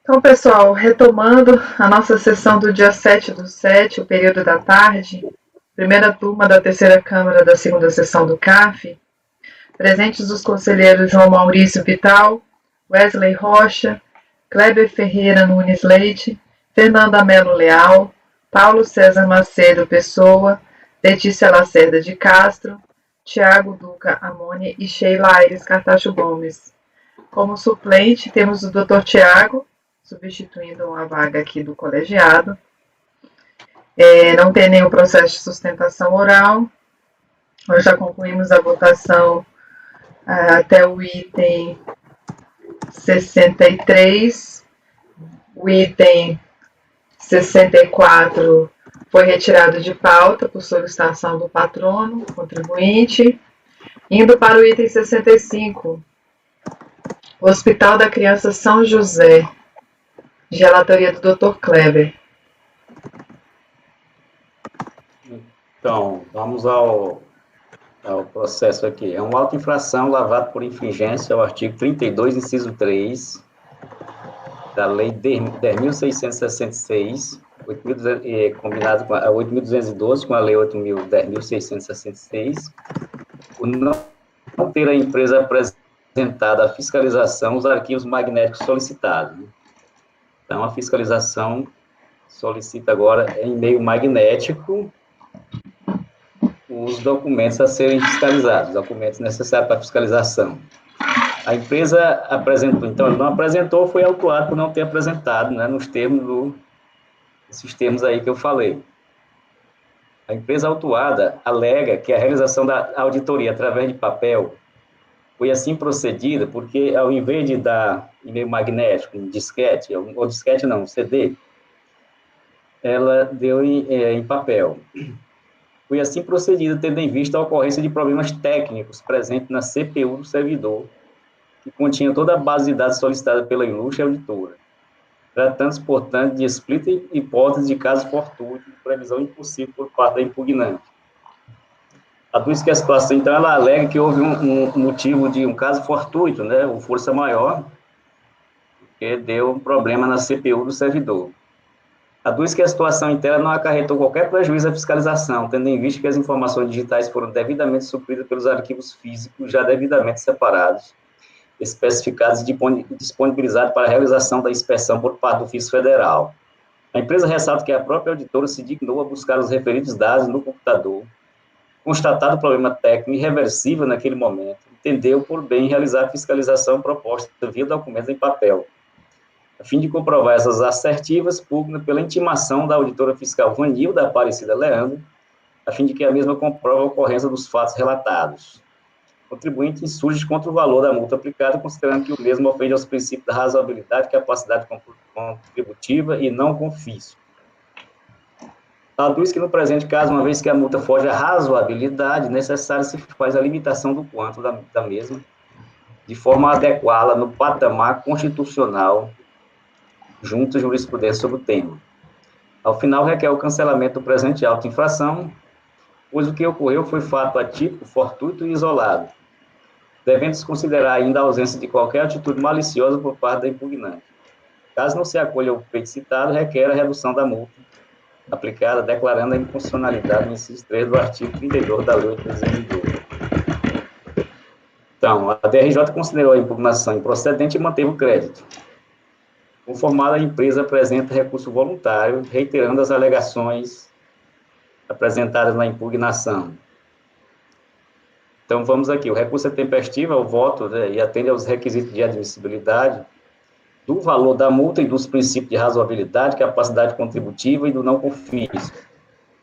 Então, pessoal, retomando a nossa sessão do dia 7/7, o período da tarde, primeira turma da terceira Câmara da segunda sessão do CAF, presentes os conselheiros João Maurício Vital, Wesley Rocha, Kleber Ferreira Nunes Leite, Fernanda Melo Leal, Paulo César Macedo Pessoa, Letícia Lacerda de Castro, Tiago Duca Amoni e Sheila Aires Cartacho Gomes. Como suplente, temos o Dr. Tiago, substituindo a vaga aqui do colegiado. Não tem nenhum processo de sustentação oral. Nós já concluímos a votação até o item 63. O item 64 foi retirado de pauta por solicitação do patrono, contribuinte. Indo para o item 65, o Hospital da Criança São José, de relatoria do Dr. Kleber. Então, vamos ao processo aqui. É uma auto-infração lavado por infringência ao artigo 32, inciso 3, da Lei 10.666, combinado com a 8.212, com a Lei 10.666, por não ter a empresa apresentado à fiscalização os arquivos magnéticos solicitados. Então, a fiscalização solicita agora, em meio magnético, os documentos a serem fiscalizados, documentos necessários para a fiscalização. A empresa apresentou, então, não apresentou, foi autuado por não ter apresentado, né, nos termos esses termos aí que eu falei. A empresa autuada alega que a realização da auditoria através de papel foi assim procedida porque, ao invés de dar e-mail magnético, um disquete, ou disquete não, um CD, ela deu em papel. Foi assim procedida, tendo em vista a ocorrência de problemas técnicos presentes na CPU do servidor, que continha toda a base de dados solicitada pela ilustre auditora, tratando-se, portanto, de explícita hipótese de caso fortuito, de previsão impossível por parte da impugnante. Aduz que a situação, então, ela alega que houve um motivo de um caso fortuito, né, ou força maior, que deu um problema na CPU do servidor. Aduz que a situação interna não acarretou qualquer prejuízo à fiscalização, tendo em vista que as informações digitais foram devidamente supridas pelos arquivos físicos já devidamente separados, especificados e disponibilizados para a realização da inspeção por parte do Fisco Federal. A empresa ressalta que a própria auditora se dignou a buscar os referidos dados no computador, constatado o problema técnico irreversível naquele momento, entendeu por bem realizar a fiscalização proposta via documentos em papel. A fim de comprovar essas assertivas, pugna pela intimação da auditora fiscal Vanilda Aparecida Leandro, a fim de que a mesma comprove a ocorrência dos fatos relatados. O contribuinte insurge contra o valor da multa aplicada, considerando que o mesmo ofende aos princípios da razoabilidade, capacidade contributiva e não confisco. Aduz que no presente caso, uma vez que a multa foge à razoabilidade, necessário se faz a limitação do quanto da mesma, de forma a adequá-la no patamar constitucional, junto à jurisprudência sobre o tema. Ao final, requer o cancelamento do presente auto-infração, pois o que ocorreu foi fato atípico, fortuito e isolado, devendo-se considerar ainda a ausência de qualquer atitude maliciosa por parte da impugnante. Caso não se acolha o feito citado, requer a redução da multa aplicada, declarando a inconstitucionalidade no inciso 3 do artigo 32 da Lei 8.212. Então, a DRJ considerou a impugnação improcedente e manteve o crédito. Conformada, a empresa apresenta recurso voluntário, reiterando as alegações apresentadas na impugnação. Então, vamos aqui. O recurso é tempestivo ao voto, né, e atende aos requisitos de admissibilidade do valor da multa e dos princípios de razoabilidade, capacidade contributiva e do não confisco.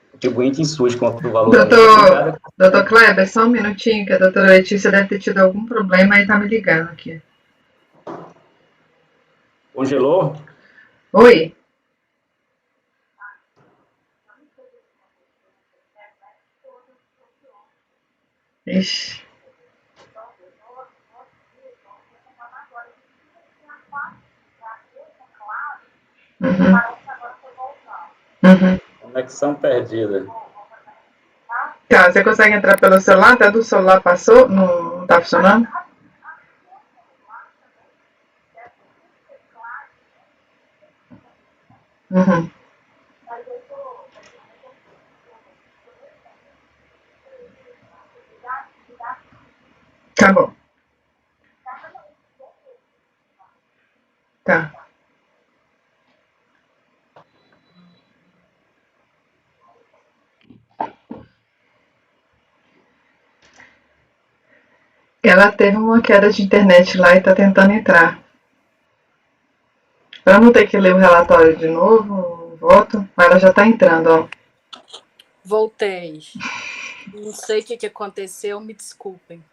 O contribuinte insurge contra o valor da multa aplicada. Doutor Kleber, só um minutinho, que a doutora Letícia deve ter tido algum problema e está me ligando aqui. Congelou? Oi? Ixi. Uhum. Conexão perdida. Tá, você consegue entrar pelo celular? Até do celular passou? Não tá funcionando? Uhum. Tá bom. Tá. Ela teve uma queda de internet lá e tá tentando entrar. Pra não ter que ler o relatório de novo, o voto, mas ela já tá entrando, ó. Voltei. Não sei o que aconteceu, me desculpem.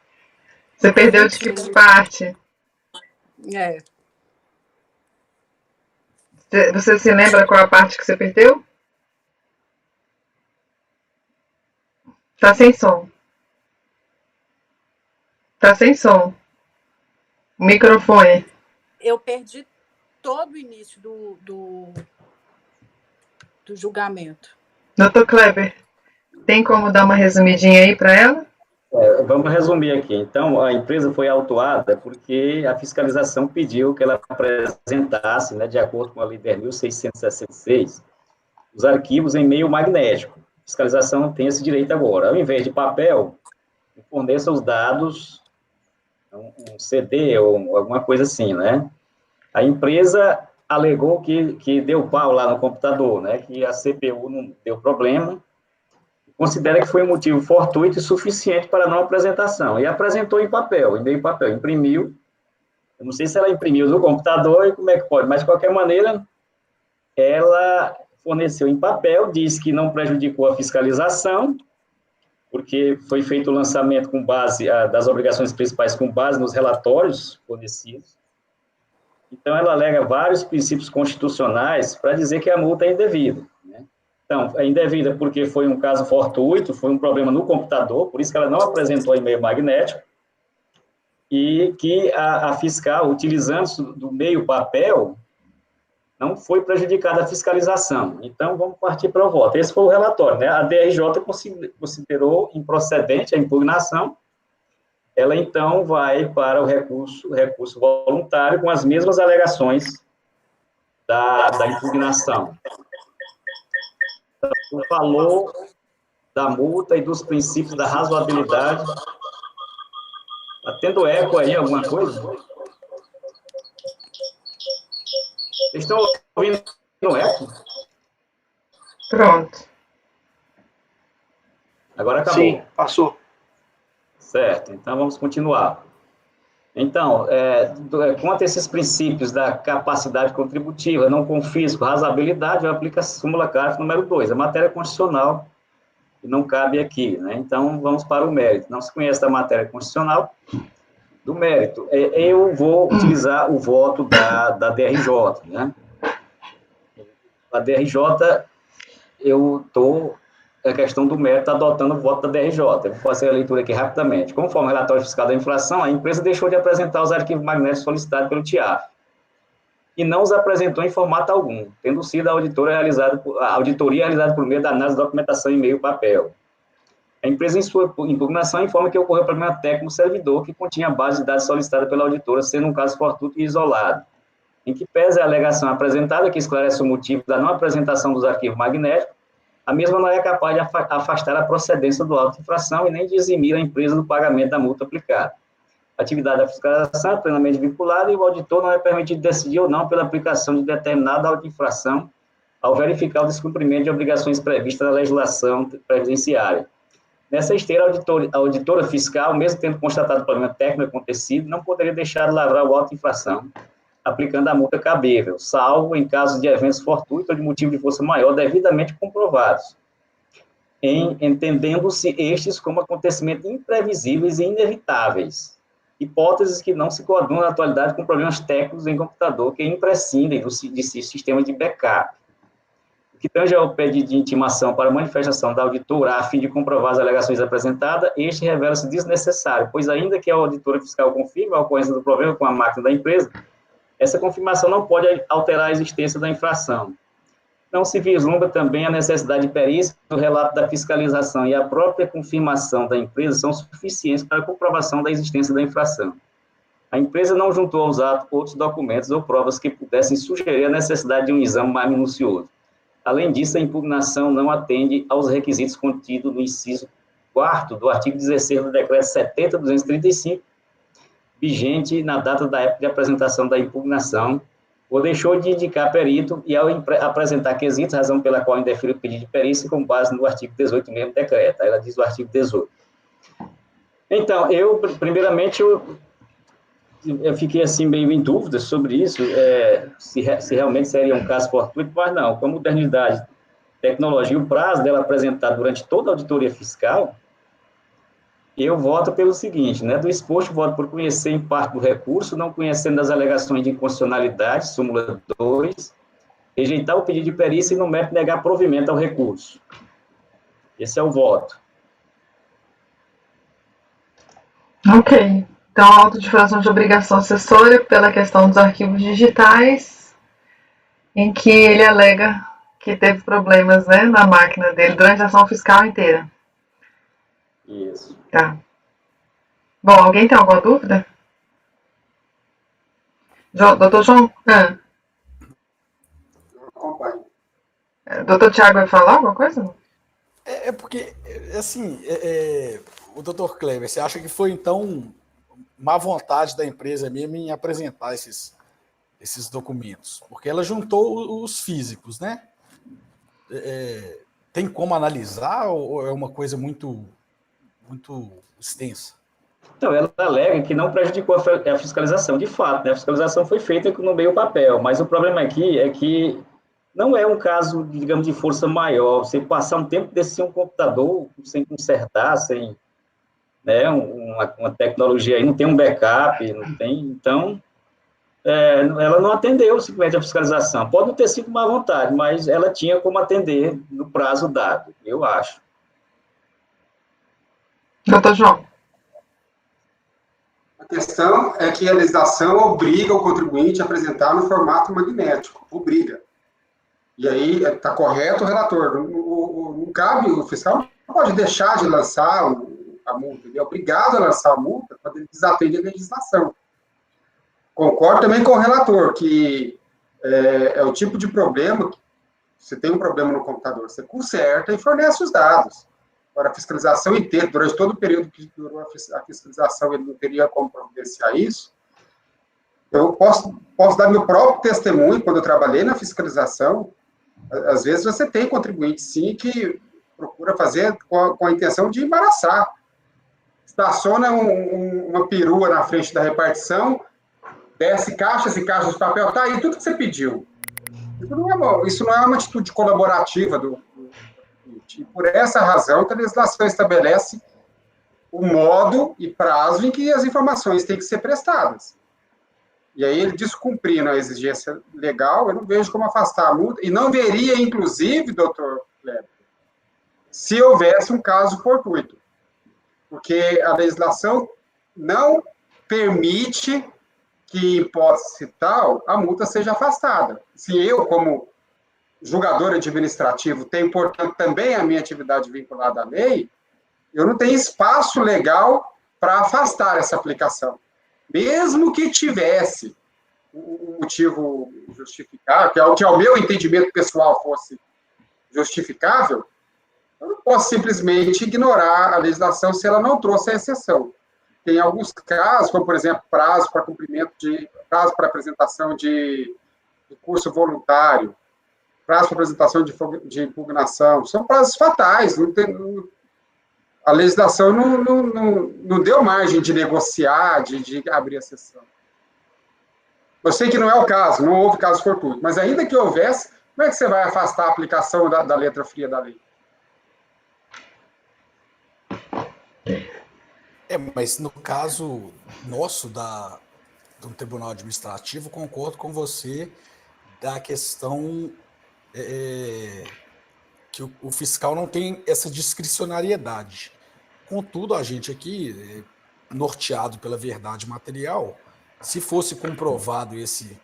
Você perdeu de que parte? É. Você se lembra qual a parte que você perdeu? Tá sem som. Tá sem som. O microfone. Eu perdi todo o início do julgamento. Doutor Kleber, tem como dar uma resumidinha aí para ela? Vamos resumir aqui. Então, a empresa foi autuada porque a fiscalização pediu que ela apresentasse, né, de acordo com a Lei 10.666, os arquivos em meio magnético. A fiscalização tem esse direito agora. Ao invés de papel, forneça os dados, um CD ou alguma coisa assim, né? A empresa alegou que deu pau lá no computador, né? Que a CPU não deu problema, considera que foi um motivo fortuito e suficiente para a não apresentação. E apresentou em papel, em meio papel, imprimiu. Eu não sei se ela imprimiu no computador e como é que pode, mas de qualquer maneira, ela forneceu em papel, diz que não prejudicou a fiscalização, porque foi feito o lançamento com base das obrigações principais com base nos relatórios fornecidos. Então, ela alega vários princípios constitucionais para dizer que a multa é indevida. Né? Então, é indevida porque foi um caso fortuito, foi um problema no computador, por isso que ela não apresentou e-mail magnético, e que a fiscal, utilizando do meio papel, não foi prejudicada a fiscalização. Então, vamos partir para o voto. Esse foi o relatório. Né? A DRJ considerou improcedente a impugnação. Ela, então, vai para o recurso voluntário com as mesmas alegações da impugnação. O valor da multa e dos princípios da razoabilidade. Está tendo eco aí, alguma coisa? Vocês estão ouvindo eco? Pronto. Agora acabou. Sim, passou. Certo, então vamos continuar. Então, quanto a esses princípios da capacidade contributiva, não confisco, razoabilidade, eu aplico a súmula CARF número 2, a matéria constitucional, que não cabe aqui, né? Então, vamos para o mérito. Não se conhece da matéria constitucional, do mérito. Eu vou utilizar o voto da DRJ, né? A DRJ, eu estou, a questão do mérito, adotando o voto da DRJ. Eu vou fazer a leitura aqui rapidamente. Conforme o relatório fiscal da inflação, a empresa deixou de apresentar os arquivos magnéticos solicitados pelo TIAF e não os apresentou em formato algum, tendo sido a auditoria realizada por meio da análise de documentação em meio papel. A empresa, em sua impugnação, informa que ocorreu problema técnico no servidor que continha a base de dados solicitada pela auditora, sendo um caso fortuito e isolado. Em que pese a alegação apresentada, que esclarece o motivo da não apresentação dos arquivos magnéticos, a mesma não é capaz de afastar a procedência do auto de infração e nem de eximir a empresa do pagamento da multa aplicada. A atividade da fiscalização é plenamente vinculada e o auditor não é permitido decidir ou não pela aplicação de determinada auto de infração ao verificar o descumprimento de obrigações previstas na legislação previdenciária. Nessa esteira, a auditora fiscal, mesmo tendo constatado o problema técnico acontecido, não poderia deixar de lavrar o auto de infração, aplicando a multa cabível, salvo em caso de eventos fortuitos ou de motivo de força maior devidamente comprovados, entendendo-se estes como acontecimentos imprevisíveis e inevitáveis, hipóteses que não se coadunam na atualidade com problemas técnicos em computador que imprescindem de sistema de backup. O que tange ao pedido de intimação para manifestação da auditora a fim de comprovar as alegações apresentadas, este revela-se desnecessário, pois ainda que a auditora fiscal confirme a ocorrência do problema com a máquina da empresa, essa confirmação não pode alterar a existência da infração. Não se vislumbra também a necessidade de perícia do relato da fiscalização e a própria confirmação da empresa são suficientes para a comprovação da existência da infração. A empresa não juntou aos atos outros documentos ou provas que pudessem sugerir a necessidade de um exame mais minucioso. Além disso, a impugnação não atende aos requisitos contidos no inciso 4º do artigo 16 do decreto 70.235, vigente na data da época de apresentação da impugnação, ou deixou de indicar perito e, ao apresentar quesitos, razão pela qual indeferiu o pedido de perícia com base no artigo 18 mesmo decreto. Aí ela diz o artigo 18. Então, primeiramente, eu fiquei assim meio em dúvida sobre isso, se realmente seria um caso fortuito, mas não, com a modernidade, tecnologia, o prazo dela apresentar durante toda a auditoria fiscal, eu voto pelo seguinte, né, do exposto, voto por conhecer em parte do recurso, não conhecendo as alegações de inconstitucionalidade, súmula 2, rejeitar o pedido de perícia e, no mérito, negar provimento ao recurso. Esse é o voto. Ok. Então, autodifração de obrigação acessória pela questão dos arquivos digitais, em que ele alega que teve problemas, né, na máquina dele durante a ação fiscal inteira. Isso. Tá. Bom, alguém tem alguma dúvida? Doutor João? Acompanho. Doutor Tiago vai falar alguma coisa? Porque, assim, o doutor Kleber, você acha que foi, então, má vontade da empresa mesmo em apresentar esses documentos? Porque ela juntou os físicos, né? Tem como analisar ou é uma coisa muito extensa? Então, ela alega que não prejudicou a fiscalização. De fato, né, a fiscalização foi feita no meio papel, mas o problema aqui é que não é um caso, digamos, de força maior. Você passar um tempo desse sem um computador, sem consertar, sem, né, uma tecnologia aí, não tem um backup, não tem. Então, ela não atendeu simplesmente a fiscalização. Pode não ter sido má vontade, mas ela tinha como atender no prazo dado, eu acho. Doutor João. A questão é que a legislação obriga o contribuinte a apresentar no formato magnético, obriga. E aí está correto o relator. Não cabe, o fiscal não pode deixar de lançar a multa. Ele é obrigado a lançar a multa quando ele desatende a legislação. Concordo também com o relator, que é o tipo de problema, que você tem um problema no computador, você conserta e fornece os dados. Agora, a fiscalização inteira, durante todo o período que durou a fiscalização, ele não teria como providenciar isso. Eu posso dar meu próprio testemunho, quando eu trabalhei na fiscalização. Às vezes você tem contribuinte, sim, que procura fazer com a intenção de embaraçar. Estaciona uma perua na frente da repartição, desce caixas e caixas de papel, tá aí tudo que você pediu. Isso não é uma atitude colaborativa do contribuinte. E por essa razão que a legislação estabelece o modo e prazo em que as informações têm que ser prestadas. E aí, ele descumprindo a exigência legal, eu não vejo como afastar a multa, e não veria, inclusive, doutor Kleber, se houvesse um caso fortuito. Porque a legislação não permite que, em hipótese tal, a multa seja afastada. Se eu, como julgador administrativo, tenho, portanto, também a minha atividade vinculada à lei, eu não tenho espaço legal para afastar essa aplicação. Mesmo que tivesse um motivo justificável, que ao meu entendimento pessoal fosse justificável, eu não posso simplesmente ignorar a legislação se ela não trouxe a exceção. Tem alguns casos, como, por exemplo, prazo para apresentação de curso voluntário, prazo para apresentação de impugnação, são prazos fatais, a legislação não deu margem de negociar, de abrir a sessão. Eu sei que não é o caso, não houve caso fortuito, mas ainda que houvesse, como é que você vai afastar a aplicação da letra fria da lei? Mas no caso nosso do Tribunal Administrativo, concordo com você da questão que o fiscal não tem essa discricionariedade. Contudo, a gente aqui, norteado pela verdade material, se fosse comprovado esse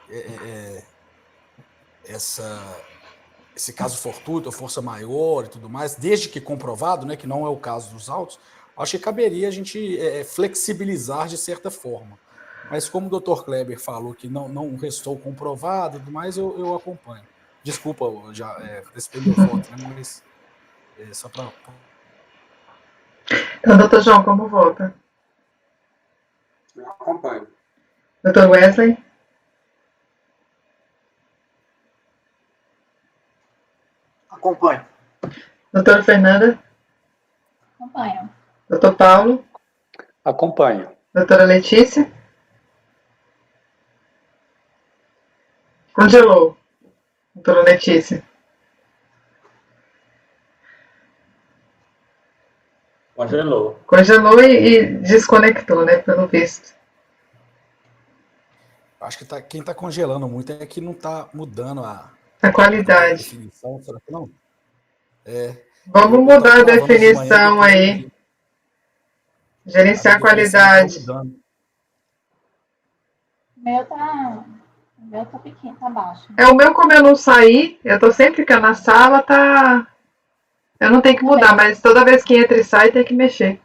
caso fortuito, força maior e tudo mais, desde que comprovado, né, que não é o caso dos autos, acho que caberia a gente flexibilizar de certa forma. Mas como o Dr. Kleber falou que não restou comprovado e tudo mais, eu acompanho. Desculpa, eu já antecipei meu voto, né? Mas só para... Então, doutor João, como vota? Eu acompanho. Doutor Wesley? Acompanho. Doutora Fernanda? Acompanho. Doutor Paulo? Acompanho. Doutora Letícia? Congelou. Doutora Letícia? Congelou. Congelou e desconectou, né? Pelo visto. Acho que quem está congelando muito é que não está mudando a qualidade. definição. Será que não? Vamos mudar a definição aí. Gerenciar a qualidade. O meu tá pequeno, tá baixo. O meu, como eu não saí, eu tô sempre ficando na sala, tá. Eu não tenho que mudar, mas toda vez que entra e sai, tem que mexer.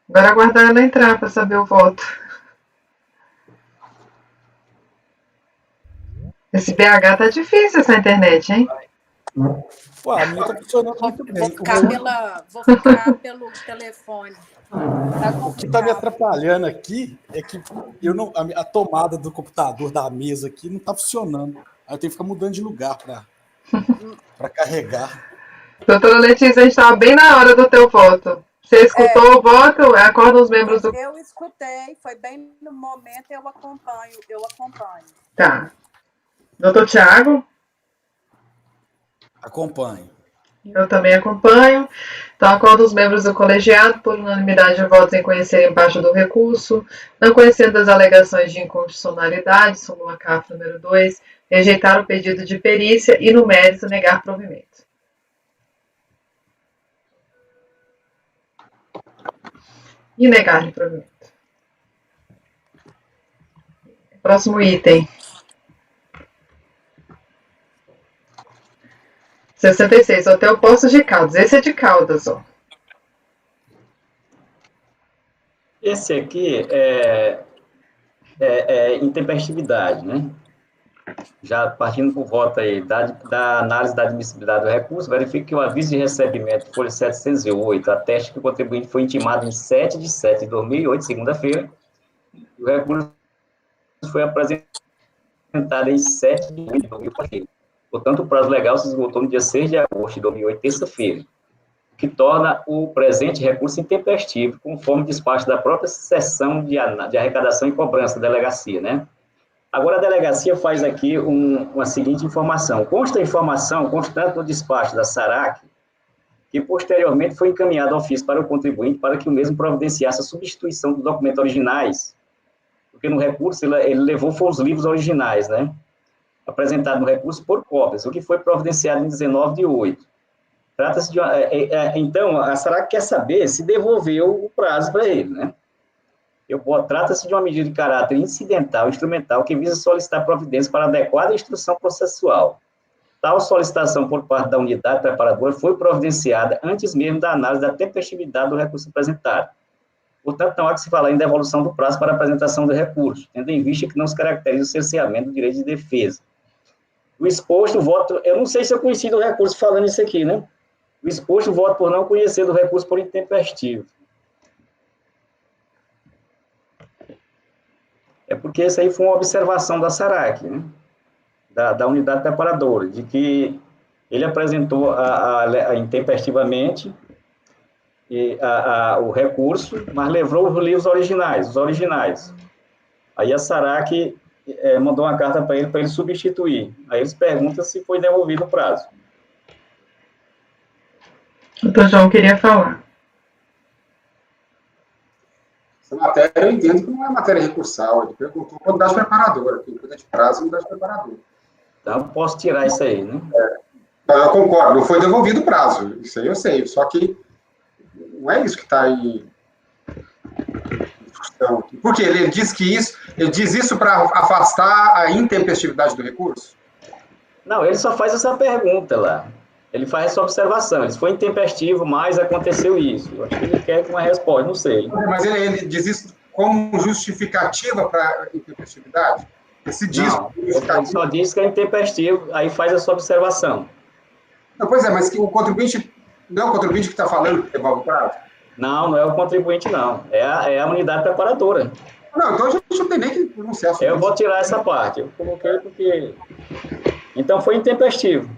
Agora aguardar ela entrar para saber o voto. Esse BH tá difícil, essa internet, hein? Ué, a minha tá funcionando muito bem. Vou ficar pelo telefone. O que tá me atrapalhando aqui é que a tomada do computador da mesa aqui não tá funcionando. Aí eu tenho que ficar mudando de lugar para carregar. Doutora Letícia, a gente estava bem na hora do teu voto. Você escutou o voto? Acorda os membros do... Eu escutei, foi bem no momento, eu acompanho. Tá. Doutor Tiago? Acompanho. Eu também acompanho. Então, acordo os membros do colegiado, por unanimidade de votos em conhecer embaixo do recurso, não conhecendo as alegações de inconstitucionalidade, súmula CAF número 2, rejeitar o pedido de perícia e, no mérito, negar provimento. E negar provimento. Próximo item. 66, Hotel Poços de Caldas. Esse é de Caldas, ó. Esse aqui é intempestividade, né? Já partindo por voto aí da análise da admissibilidade do recurso, verifica que o aviso de recebimento folha 708 atesta que o contribuinte foi intimado em 7/7/2008, segunda-feira, e o recurso foi apresentado em 7/8/2008. Portanto, o prazo legal se esgotou no dia 6 de agosto de 2008, terça-feira, o que torna o presente recurso intempestivo, conforme despacho da própria seção de arrecadação e cobrança da delegacia, né? Agora, a delegacia faz aqui uma seguinte informação. Consta a informação, constante no despacho da SARAC, que posteriormente foi encaminhado ao ofício para o contribuinte para que o mesmo providenciasse a substituição dos documentos originais, porque no recurso ele levou foram os livros originais, né? Apresentado no recurso por cópias, o que foi providenciado em 19/8. Trata-se de então, a SARAC quer saber se devolveu o prazo para ele, né? Trata-se de uma medida de caráter incidental, instrumental, que visa solicitar providências para adequada instrução processual. Tal solicitação por parte da unidade preparadora foi providenciada antes mesmo da análise da tempestividade do recurso apresentado. Portanto, não há que se falar em devolução do prazo para apresentação do recurso, tendo em vista que não se caracteriza o cerceamento do direito de defesa. O exposto, voto... Eu não sei se eu conheci do recurso falando isso aqui, né? O exposto, voto por não conhecer do recurso por intempestivo. É porque essa aí foi uma observação da SARAC, né? da unidade preparadora, de que ele apresentou intempestivamente o recurso, mas levou os livros originais, os originais. Aí a SARAC mandou uma carta para ele substituir. Aí eles perguntam se foi devolvido o prazo. O doutor João queria falar. Essa matéria eu entendo que não é matéria recursal. Ele perguntou para a unidade preparadora. Quem cuida de prazo é a unidade preparadora. Então, posso tirar isso aí, né? Eu concordo, não foi devolvido o prazo. Isso aí eu sei. Só que não é isso que está em discussão. Por quê? Ele diz isso para afastar a intempestividade do recurso? Não, ele só faz essa pergunta lá. Ele faz essa observação. Ele foi intempestivo, mas aconteceu isso. Eu acho que ele quer uma resposta, não sei. Mas ele diz isso como justificativa para intempestividade? Esse diz Não, ele só diz que é intempestivo, aí faz essa observação. Não, pois é, mas que o contribuinte não é o contribuinte que está falando que devolve o prazo? Não, não é o contribuinte, não. É a unidade preparadora. Não, então a gente não tem nem que pronunciar sobre Eu isso. vou tirar essa parte. Eu coloquei porque. Então foi intempestivo.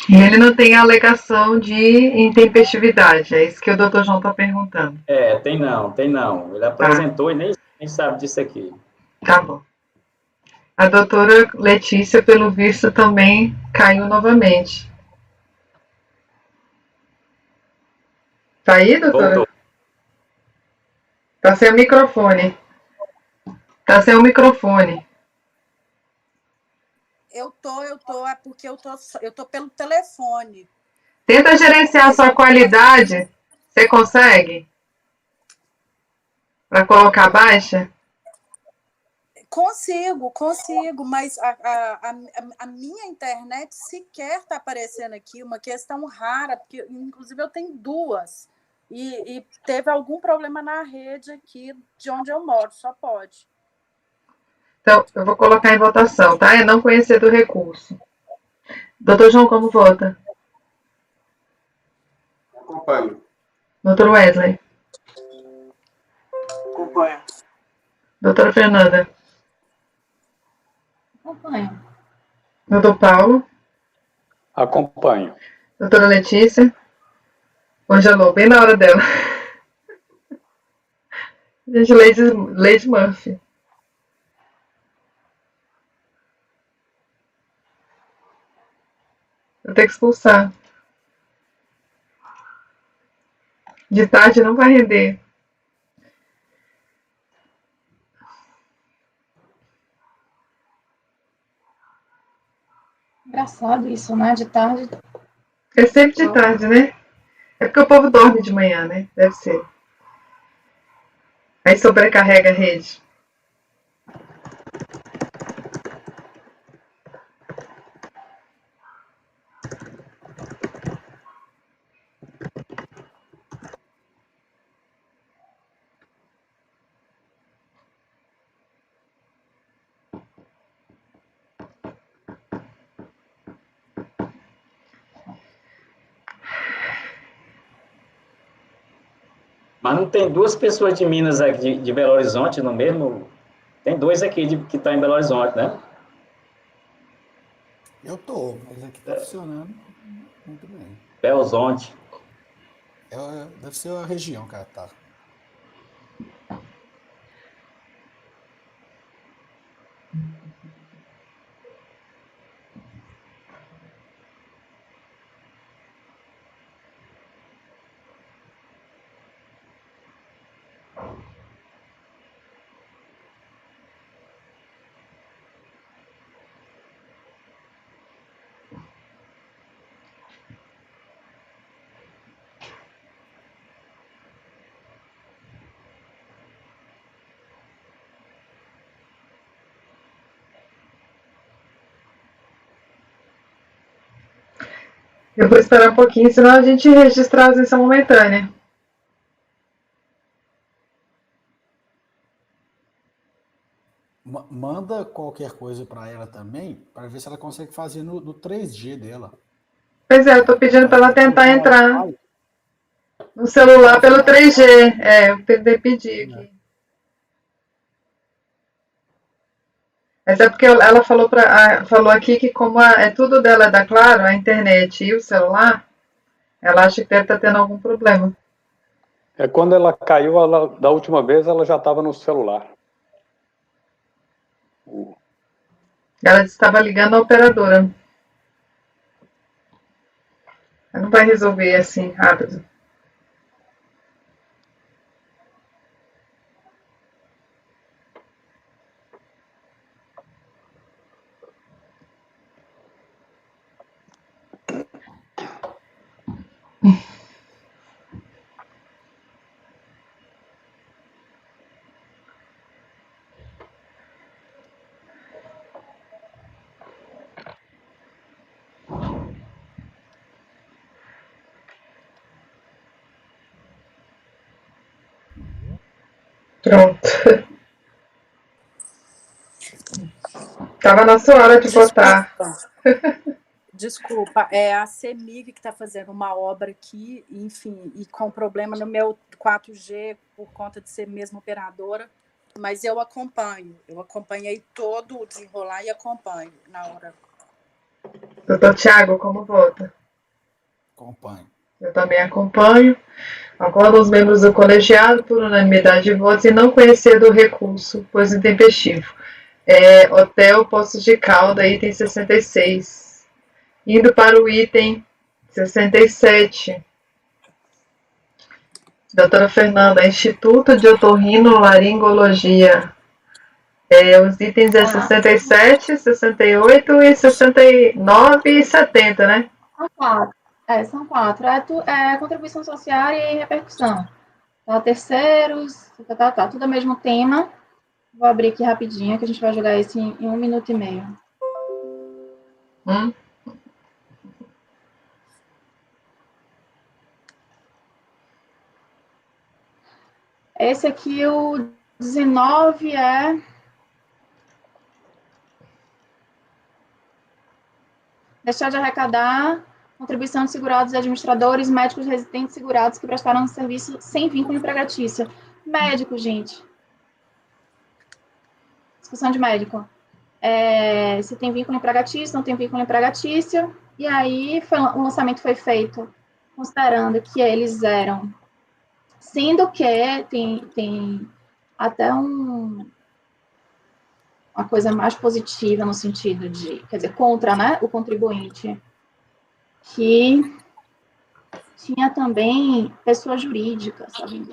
E ele não tem alegação de intempestividade. É isso que o doutor João está perguntando. Tem não, tem não. Ele apresentou e nem sabe disso aqui. Tá bom. A doutora Letícia, pelo visto, também caiu novamente. Tá aí, doutora? Voltou. Tá sem o microfone. Tá sem o microfone. Eu tô, é porque eu tô pelo telefone. Tenta gerenciar a sua qualidade. Você consegue? Para colocar baixa? Consigo, mas a minha internet sequer está aparecendo aqui, uma questão rara, porque inclusive eu tenho duas. E teve algum problema na rede aqui de onde eu moro, só pode. Então, eu vou colocar em votação, tá? É não conhecer do recurso. Doutor João, como vota? Acompanho. Doutor Wesley? Acompanho. Doutora Fernanda? Acompanho. Doutor Paulo? Acompanho. Doutora Letícia? Congelou, bem na hora dela. Gente, Lady Murphy. Vou ter que expulsar. De tarde não vai render. Engraçado isso, né? De tarde. É sempre de tarde, né? É porque o povo dorme de manhã, né? Deve ser. Aí sobrecarrega a rede. Mas não tem duas pessoas de Minas aqui, de Belo Horizonte, no mesmo. Tem dois aqui que estão em Belo Horizonte, né? Eu tô, mas aqui tá funcionando muito bem. Belzonte. Deve ser a região, cara, tá. Eu vou esperar um pouquinho, senão a gente registra a ausência momentânea. Manda qualquer coisa para ela também, para ver se ela consegue fazer no 3G dela. Pois é, eu tô pedindo para ela tentar entrar no celular pelo 3G. Eu pedi aqui. Mas é porque ela falou aqui que como tudo dela é da Claro, a internet e o celular, ela acha que deve estar tendo algum problema. Quando ela caiu, da última vez, ela já estava no celular. Ela estava ligando a operadora. Ela não vai resolver assim rápido. Pronto. Tava na sua hora de votar. Desculpa, é a CEMIG que está fazendo uma obra aqui, enfim, e com problema no meu 4G por conta de ser mesmo operadora, mas eu acompanhei todo o desenrolar e acompanho na hora. Doutor Tiago, como vota? Acompanho. Eu também acompanho. Acordo os membros do colegiado por unanimidade de votos e não conhecer do recurso, pois intempestivo. Hotel Poços de Calda, item 66. Indo para o item 67. Doutora Fernanda, Instituto de Otorrinolaringologia. Os itens é 67, 68 e 69 e 70, né? São quatro. São quatro. Contribuição social e repercussão. Tá, terceiros, tudo o mesmo tema. Vou abrir aqui rapidinho, que a gente vai jogar esse em 1 minuto e meio. Esse aqui, o 19, deixar de arrecadar contribuição de segurados e administradores, médicos residentes segurados que prestaram serviço sem vínculo empregatício. Médico, gente. Discussão de médico. Se tem vínculo empregatício, não tem vínculo empregatício. E aí, o lançamento foi feito considerando que eles eram... Sendo que tem até uma coisa mais positiva no sentido de, quer dizer, contra, né, o contribuinte, que tinha também pessoa jurídica, sabe?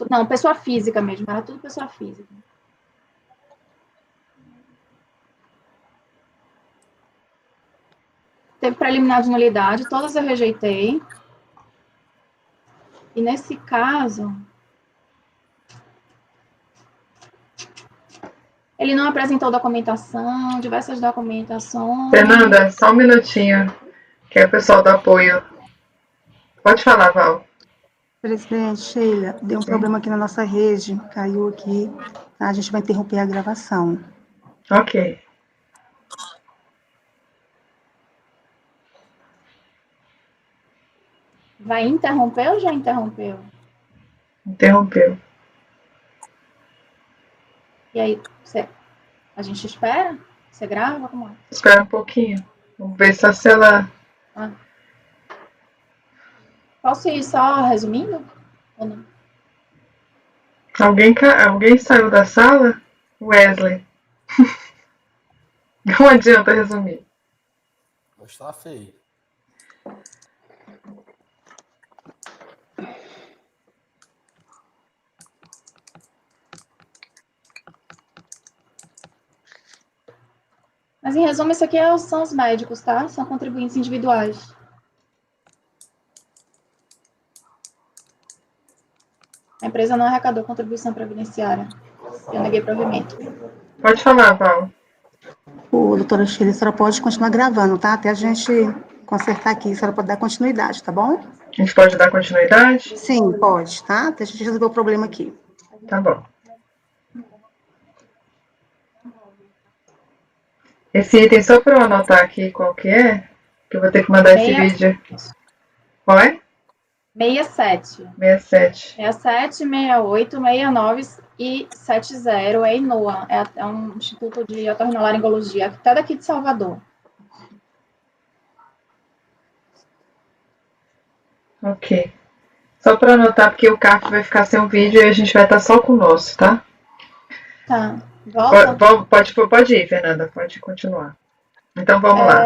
Não, pessoa física mesmo, era tudo pessoa física. Teve preliminar de nulidade, todas eu rejeitei. E nesse caso, ele não apresentou documentação, diversas documentações. Fernanda, só um minutinho, que é o pessoal do apoio. Pode falar, Val. Presidente, Sheila, deu um problema aqui na nossa rede, caiu aqui, tá? A gente vai interromper a gravação. Ok. Vai interromper ou já interrompeu? Interrompeu. E aí, a gente espera? Você grava? Como é? Espera um pouquinho. Vamos ver só se ela... Posso ir só resumindo? Ou não? Alguém saiu da sala? Wesley. Não adianta resumir. Hoje tá feio. Mas, em resumo, isso aqui são os médicos, tá? São contribuintes individuais. A empresa não arrecadou contribuição previdenciária. Eu neguei provimento. Pode falar, Val. Doutora Sheila, a senhora pode continuar gravando, tá? Até a gente consertar aqui, a senhora pode dar continuidade, tá bom? A gente pode dar continuidade? Sim, pode, tá? Até a gente resolver o problema aqui. Tá bom. Esse item, só para eu anotar aqui qual que é, que eu vou ter que mandar esse vídeo. Qual é? 67. 67. 67, 68, 69 e 70 é INOA, é um instituto de otorrinolaringologia, até daqui de Salvador. Ok. Só para anotar, porque o CAF vai ficar sem o vídeo e a gente vai estar só com o nosso, tá? Tá. Volta? Pode ir, Fernanda, pode continuar. Então, vamos lá.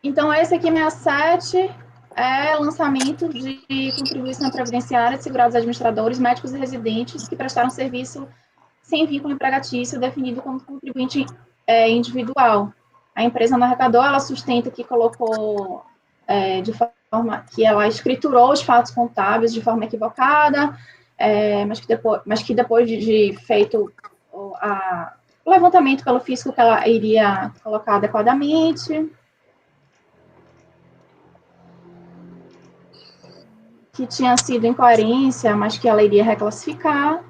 Então, esse aqui, 67, é lançamento de contribuição previdenciária de segurados administradores, médicos e residentes que prestaram serviço sem vínculo empregatício, definido como contribuinte individual. A empresa não arrecadou, ela sustenta que colocou de forma que ela escriturou os fatos contábeis de forma equivocada, mas que depois de feito o levantamento pelo fisco que ela iria colocar adequadamente, que tinha sido incoerência, mas que ela iria reclassificar,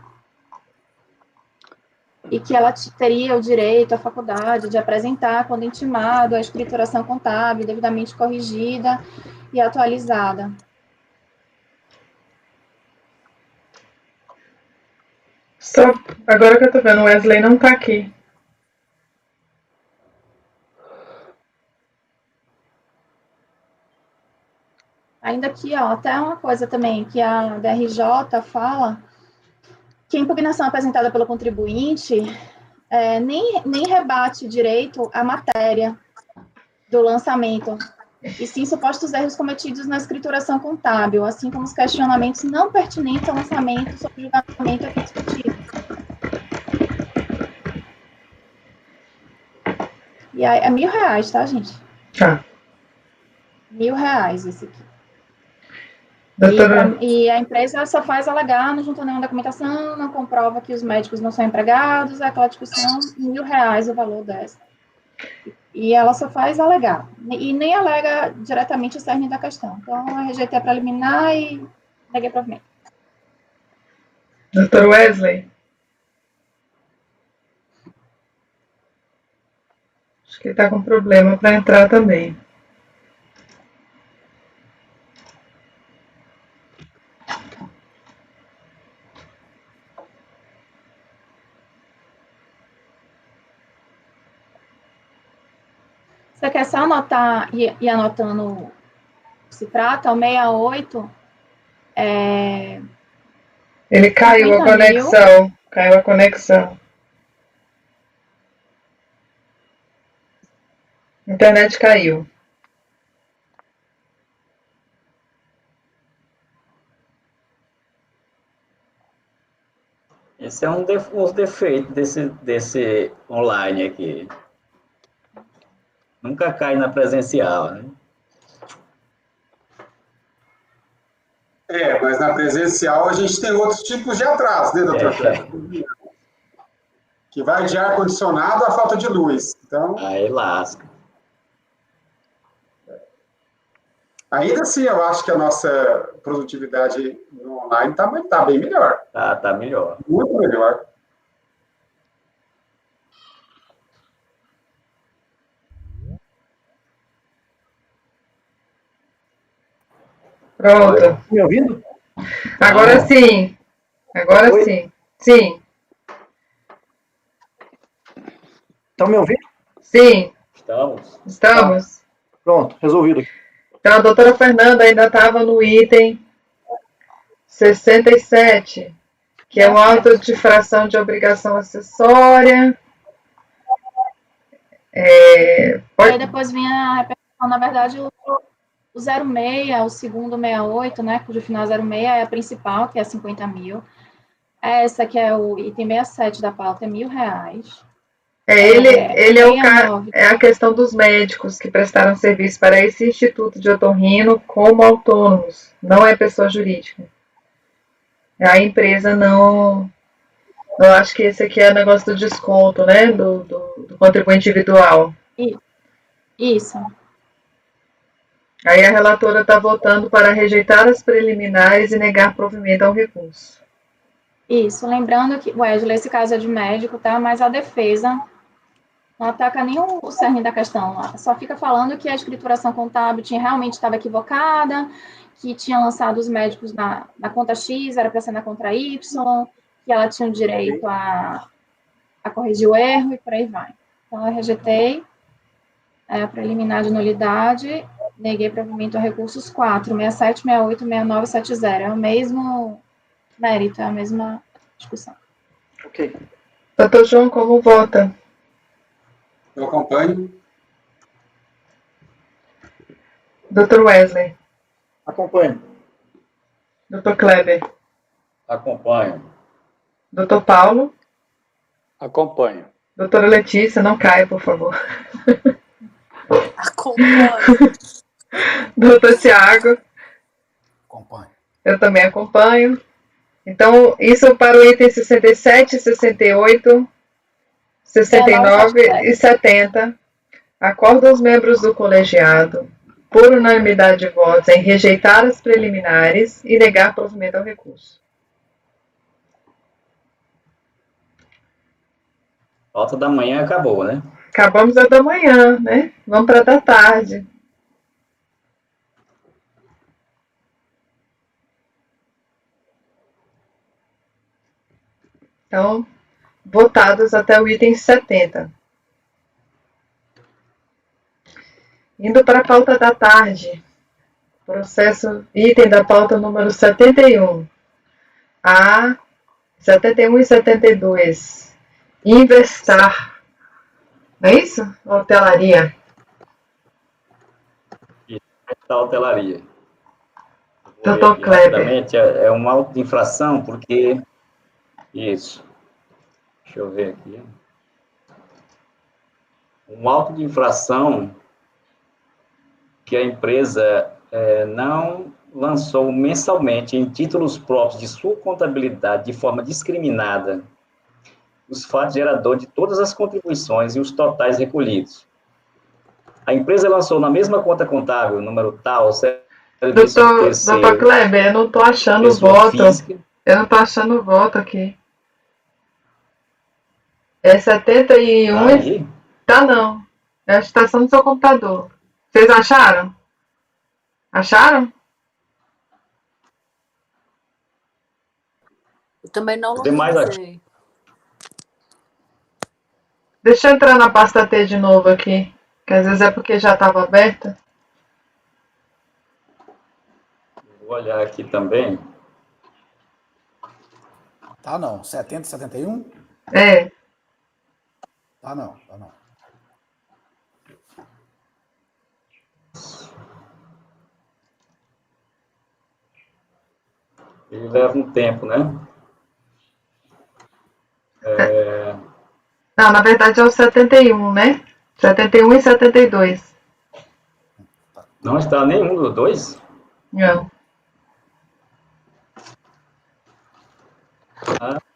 e que ela teria o direito, a faculdade, de apresentar, quando intimado, a escrituração contábil devidamente corrigida e atualizada. Só agora que eu tô vendo, o Wesley não tá aqui. Ainda aqui, ó, até uma coisa também que a DRJ fala, que a impugnação apresentada pelo contribuinte nem rebate direito à matéria do lançamento, e sim supostos erros cometidos na escrituração contábil, assim como os questionamentos não pertinentes ao lançamento sob julgamento aqui discutido. E é R$1.000, tá, gente? Tá. R$1.000 esse aqui. Doutora, E a empresa só faz alegar, não junta nenhuma documentação, não comprova que os médicos não são empregados, é aquela discussão, R$1.000 o valor dessa. E ela só faz alegar, e nem alega diretamente o cerne da questão. Então, eu rejeitei a preliminar e neguei provimento. doutor Wesley? Acho que ele tá com problema para entrar também. Você quer só anotar e anotando se trata, o 68 Ele caiu a 50 mil. conexão. Caiu a conexão. A internet caiu. Esse é um dos defeitos desse online aqui. Nunca cai na presencial, né? Mas na presencial a gente tem outros tipos de atraso, né, doutor Kleber? Que vai de ar-condicionado à falta de luz. Então, Aí lasca. ainda assim, eu acho que a nossa produtividade no online tá bem melhor. Tá melhor. Muito melhor. Pronto. Tá me ouvindo? Agora sim. Agora Oi? sim. Sim. Estão me ouvindo? Sim. Estamos. Pronto, resolvido. Então, a doutora Fernanda ainda estava no item 67, que é uma auto de fração de obrigação acessória. Aí depois vinha a repercussão, na verdade, o 06, o segundo 68, né, cujo final 06 é a principal, que é 50 mil. Essa que é o item 67 da pauta, é R$1.000. Ele é a questão dos médicos que prestaram serviço para esse Instituto de Otorrino como autônomos, não é pessoa jurídica. A empresa não. Eu acho que esse aqui é o negócio do desconto, né? Do contribuinte individual. Isso. Aí a relatora está votando para rejeitar as preliminares e negar provimento ao recurso. Isso, lembrando que, Wesley, esse caso é de médico, tá? Mas a defesa não ataca nem o cerne da questão lá. Só fica falando que a escrituração contábil realmente estava equivocada, que tinha lançado os médicos na conta X, era para ser na conta Y, que ela tinha o direito a corrigir o erro e por aí vai. Então, eu rejeitei a preliminar de nulidade, neguei provimento a recursos 4, 67, 68, 69 e 70. É o mesmo mérito, é a mesma discussão. Ok. Doutor João, como vota? Eu acompanho. Doutor Wesley? Acompanho. Doutor Kleber? Acompanho. Doutor Paulo? Acompanho. Doutora Letícia, não caia, por favor. Acompanho. Doutor Tiago? Acompanho. Eu também acompanho. Então, isso para o item 67, 68, 69 e 70. Acordam os membros do colegiado, por unanimidade de votos, em rejeitar as preliminares e negar provimento ao recurso. Pauta da manhã acabou, né? Acabamos a da manhã, né? Vamos para a da tarde. Então, votados até o item 70. Indo para a pauta da tarde, processo, item da pauta número 71. A 71 e 72. Investar. Não é isso? Hotelaria. Da hotelaria. Doutor Kleber. É uma auto de infração, porque... Isso. Deixa eu ver aqui. Um auto de infração que a empresa não lançou mensalmente em títulos próprios de sua contabilidade de forma discriminada os fatos geradores de todas as contribuições e os totais recolhidos. A empresa lançou na mesma conta contábil, número tal, Doutor Kleber, eu não estou achando o voto. Física. Eu não estou achando o voto aqui. É 71 e... Tá não. É a estação do seu computador. Vocês acharam? Acharam? Eu também não localizei. Deixa eu entrar na pasta T de novo aqui. Que às vezes é porque já estava aberta. Vou olhar aqui também. Tá não. 70 e 71? É. Tá não, tá não. Ele leva um tempo, né? Não, na verdade é o 71, né? 71 e 72. Não está nenhum dos dois? Não.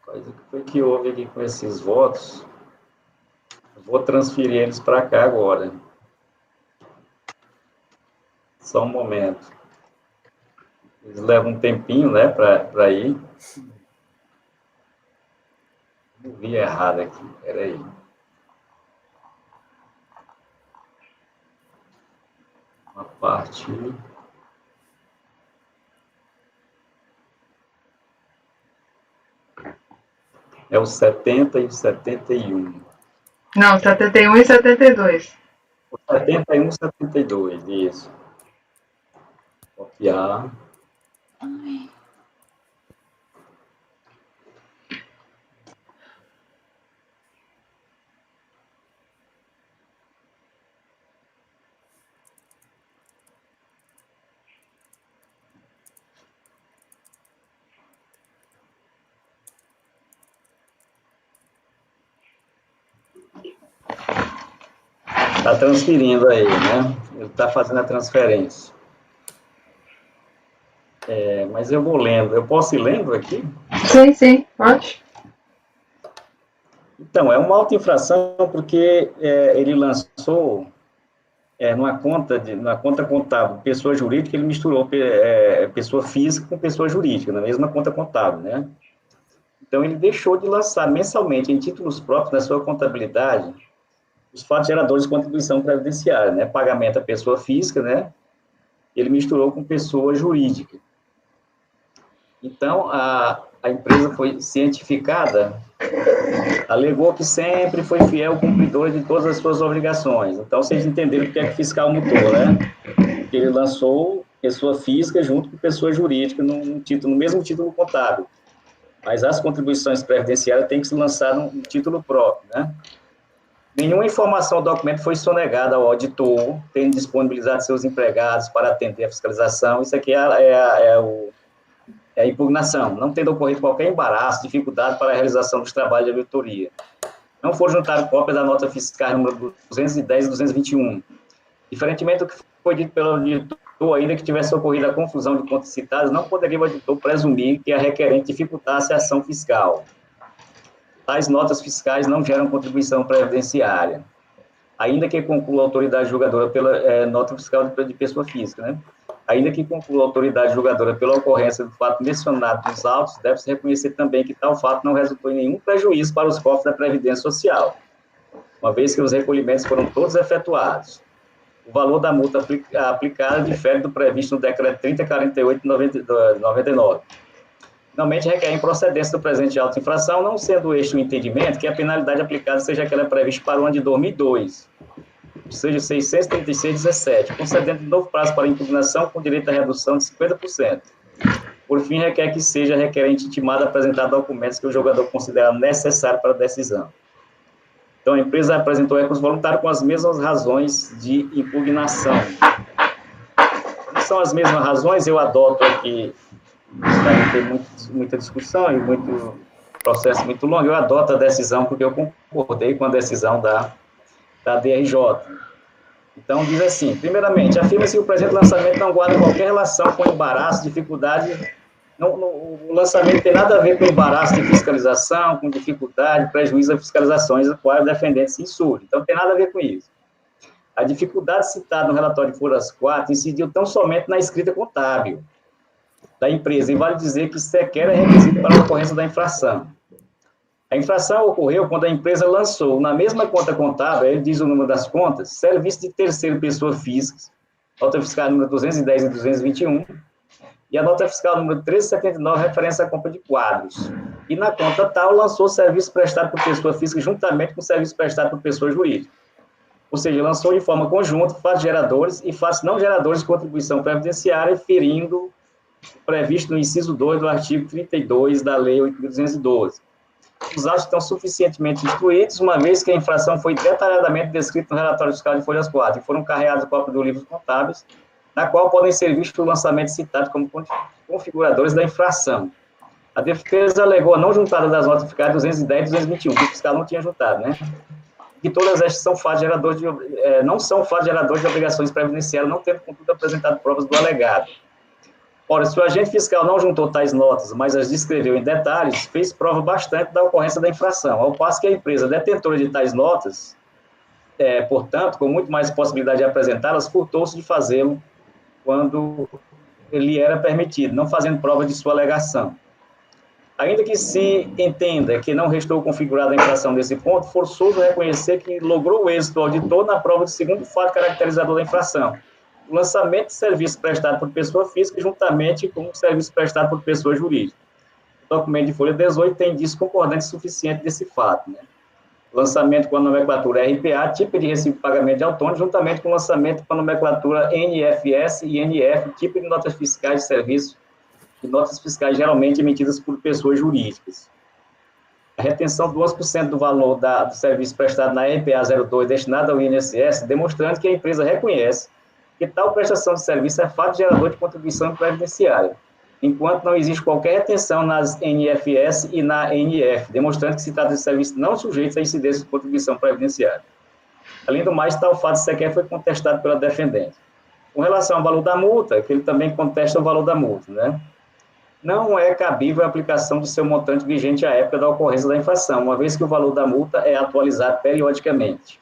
Coisa que foi que houve aqui com esses votos. Vou transferir eles para cá agora. Só um momento. Eles levam um tempinho, né, para ir. Eu vi errado aqui, peraí. Uma parte... É o 70 e o 71. Não, 71 e 72. O 71 e 72, isso. Copiar. Está transferindo aí, né? Ele está fazendo a transferência. Mas eu vou lendo. Eu posso ir lendo aqui? Sim, pode. Então, é uma auto-infração porque ele lançou numa conta contábil, pessoa jurídica, ele misturou pessoa física com pessoa jurídica, na mesma conta contábil, né? Então, ele deixou de lançar mensalmente em títulos próprios na sua contabilidade os fatos geradores de contribuição previdenciária, né? Pagamento à pessoa física, né? Ele misturou com pessoa jurídica. Então, a empresa foi cientificada, alegou que sempre foi fiel cumpridora de todas as suas obrigações. Então, vocês entenderam porque é que o fiscal mutou, né? Porque ele lançou pessoa física junto com pessoa jurídica no mesmo título contábil. Mas as contribuições previdenciárias têm que ser lançadas no título próprio, né? Nenhuma informação ou documento foi sonegada ao auditor, tendo disponibilizado seus empregados para atender a fiscalização. Isso aqui é a impugnação, não tendo ocorrido qualquer embaraço, dificuldade para a realização dos trabalhos de auditoria. Não foram juntadas cópias da nota fiscal número 210 e 221. Diferentemente do que foi dito pelo auditor, ainda que tivesse ocorrido a confusão de contas citadas, não poderia o auditor presumir que a requerente dificultasse a ação fiscal. Tais notas fiscais não geram contribuição previdenciária, ainda que conclua a autoridade julgadora pela nota fiscal de pessoa física, né? Ainda que conclua a autoridade julgadora pela ocorrência do fato mencionado nos autos, deve-se reconhecer também que tal fato não resultou em nenhum prejuízo para os cofres da Previdência Social. uma vez que os recolhimentos foram todos efetuados. O valor da multa aplicada difere do previsto no decreto 3048 de 99. Finalmente, requer a improcedência do presente auto de infração, não sendo este o entendimento que a penalidade aplicada seja aquela prevista para o ano de 2002, ou seja, 636,17, concedendo um novo prazo para impugnação com direito à redução de 50%. Por fim, requer que seja requerente intimado apresentar documentos que o jogador considera necessário para a decisão. Então, a empresa apresentou recurso voluntário com as mesmas razões de impugnação. Não são as mesmas razões, eu adoto aqui, para não ter muita discussão e muito processo muito longo, eu adoto a decisão porque eu concordei com a decisão da DRJ. Então, diz assim, primeiramente, afirma-se que o presente lançamento não guarda qualquer relação com embaraço, dificuldade. O lançamento não tem nada a ver com embaraço de fiscalização, com dificuldade, prejuízo a fiscalizações, a qual o defendente se insurge. Então, não tem nada a ver com isso. A dificuldade citada no relatório de folhas 4 incidiu tão somente na escrita contábil da empresa, e vale dizer que sequer é requisito para a ocorrência da infração. A infração ocorreu quando a empresa lançou, na mesma conta contábil, ele diz o número das contas, serviço de terceira pessoa física, nota fiscal número 210 e 221, e a nota fiscal número 1379, referência à compra de quadros. E na conta tal, lançou serviço prestado por pessoa física juntamente com serviço prestado por pessoa jurídica. Ou seja, lançou de forma conjunta fatos geradores e fatos não geradores de contribuição previdenciária, ferindo o previsto no inciso 2 do artigo 32 da Lei 8.212. Os autos estão suficientemente instruídos, uma vez que a infração foi detalhadamente descrita no relatório fiscal de folhas 4 e foram carreados cópias dos livros contábeis, na qual podem ser vistos o lançamento citado como configuradores da infração. A defesa alegou a não juntada das notas fiscais 210 e 221, que o fiscal não tinha juntado, né? Que todas estas são fatos geradores não são fatos geradores de obrigações previdenciárias, não tendo, contudo, apresentado provas do alegado. Ora, se o agente fiscal não juntou tais notas, mas as descreveu em detalhes, fez prova bastante da ocorrência da infração, ao passo que a empresa detentora de tais notas, portanto, com muito mais possibilidade de apresentá-las, furtou-se de fazê-lo quando ele era permitido, não fazendo prova de sua alegação. Ainda que se entenda que não restou configurada a infração desse ponto, forçoso reconhecer que logrou o êxito auditor na prova do segundo fato caracterizador da infração, o lançamento de serviço prestado por pessoa física juntamente com o serviço prestado por pessoa jurídica. O documento de folha 18 tem indício concordante suficiente desse fato, né? Lançamento com a nomenclatura RPA, tipo de recibo de pagamento de autônomo, juntamente com o lançamento com a nomenclatura NFS e NF, tipo de notas fiscais de serviço, e notas fiscais geralmente emitidas por pessoas jurídicas. A retenção de 11% do valor do serviço prestado na RPA 02 destinado ao INSS, demonstrando que a empresa reconhece que tal prestação de serviço é fato gerador de contribuição previdenciária, enquanto não existe qualquer retenção nas NFS e na NF, demonstrando que se trata de serviços não sujeitos a incidência de contribuição previdenciária. Além do mais, tal fato sequer foi contestado pela defendente. Com relação ao valor da multa, que ele também contesta o valor da multa, né? Não é cabível a aplicação do seu montante vigente à época da ocorrência da infração, uma vez que o valor da multa é atualizado periodicamente.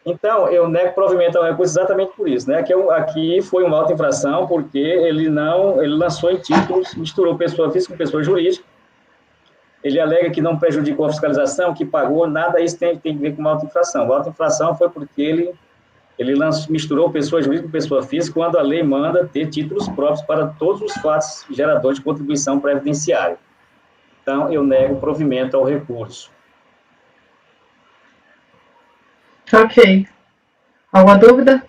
Então, eu nego provimento ao recurso exatamente por isso, né? Que aqui foi uma auto-infração porque ele lançou em títulos, misturou pessoa física com pessoa jurídica. Ele alega que não prejudicou a fiscalização, que pagou, nada isso tem a ver com uma auto-infração. A auto-infração foi porque ele misturou pessoa jurídica com pessoa física, quando a lei manda ter títulos próprios para todos os fatos geradores de contribuição previdenciária. Então, eu nego provimento ao recurso. Ok. Alguma dúvida?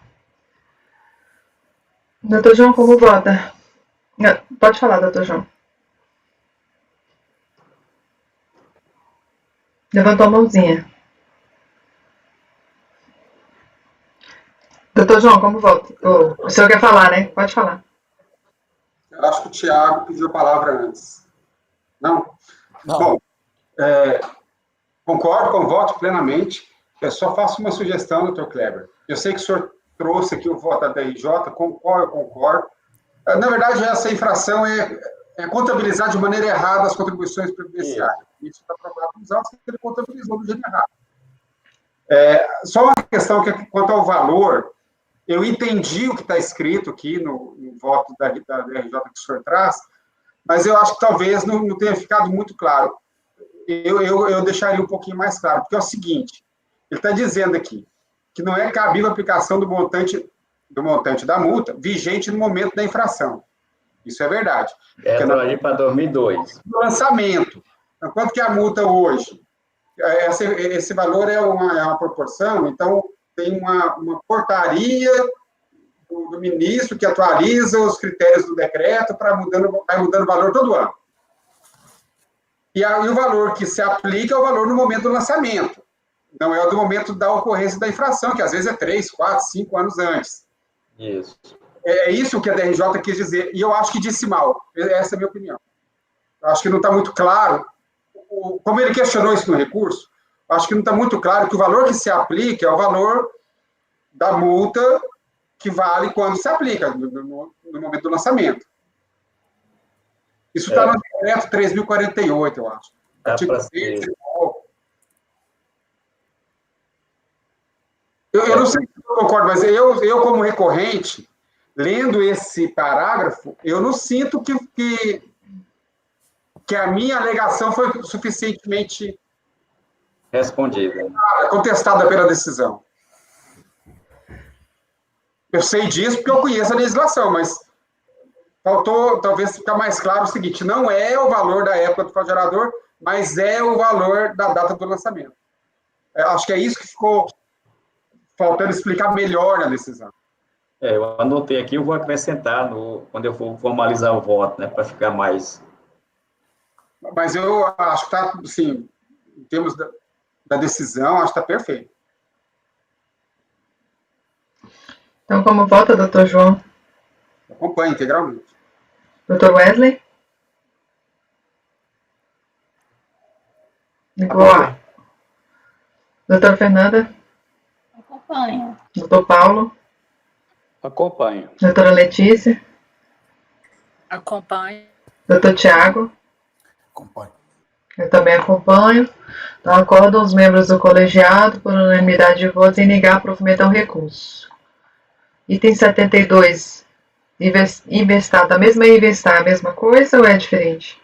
Doutor João, como vota? Pode falar, doutor João. Levantou a mãozinha. Doutor João, como vota? O senhor quer falar, né? Pode falar. Eu acho que o Tiago pediu a palavra antes. Não? Não. Bom, concordo com o voto plenamente. Eu só faço uma sugestão, doutor Kleber. Eu sei que o senhor trouxe aqui o voto da DRJ, com o qual eu concordo. Na verdade, essa infração é contabilizar de maneira errada as contribuições previdenciárias. Isso está provado nos autos que ele contabilizou do jeito errado. Só uma questão que, quanto ao valor, eu entendi o que está escrito aqui no voto da DRJ que o senhor traz, mas eu acho que talvez não tenha ficado muito claro. Eu deixaria um pouquinho mais claro, porque é o seguinte, Ele está dizendo aqui que não é cabível a aplicação do montante da multa vigente no momento da infração. Isso é verdade. Para 2002. No lançamento. Então, quanto que é a multa hoje? Esse valor é uma proporção, então tem uma portaria do ministro que atualiza os critérios do decreto vai mudando o valor todo ano. E o valor que se aplica é o valor no momento do lançamento. Não é o do momento da ocorrência da infração, que às vezes é 3, 4, 5 anos antes. Isso. É isso que a DRJ quis dizer. E eu acho que disse mal. Essa é a minha opinião. Eu acho que não está muito claro. Como ele questionou isso no recurso, eu acho que não está muito claro que o valor que se aplica é o valor da multa que vale quando se aplica, no momento do lançamento. Isso está no decreto 3.048, eu acho. Artigo 6. Eu não sei se eu concordo, mas eu como recorrente, lendo esse parágrafo, eu não sinto que a minha alegação foi suficientemente respondida, contestada pela decisão. Eu sei disso porque eu conheço a legislação, mas faltou talvez ficar mais claro o seguinte: não é o valor da época do gerador, mas é o valor da data do lançamento. Acho que é isso que ficou faltando explicar melhor na decisão. Eu anotei aqui, eu vou acrescentar quando eu for formalizar o voto, né, para ficar mais... Mas eu acho que está, assim, em termos da decisão, acho que está perfeito. Então, como vota, doutor João? Acompanho integralmente. Doutor Wesley? Igual. Doutora Fernanda? Acompanho. Doutor Paulo? Acompanho. Doutora Letícia? Acompanho. Doutor Tiago? Acompanho. Eu também acompanho. Então, acordam os membros do colegiado, por unanimidade de votos, em negar provimento ao recurso. Item 72. Investar, a mesma coisa ou é diferente?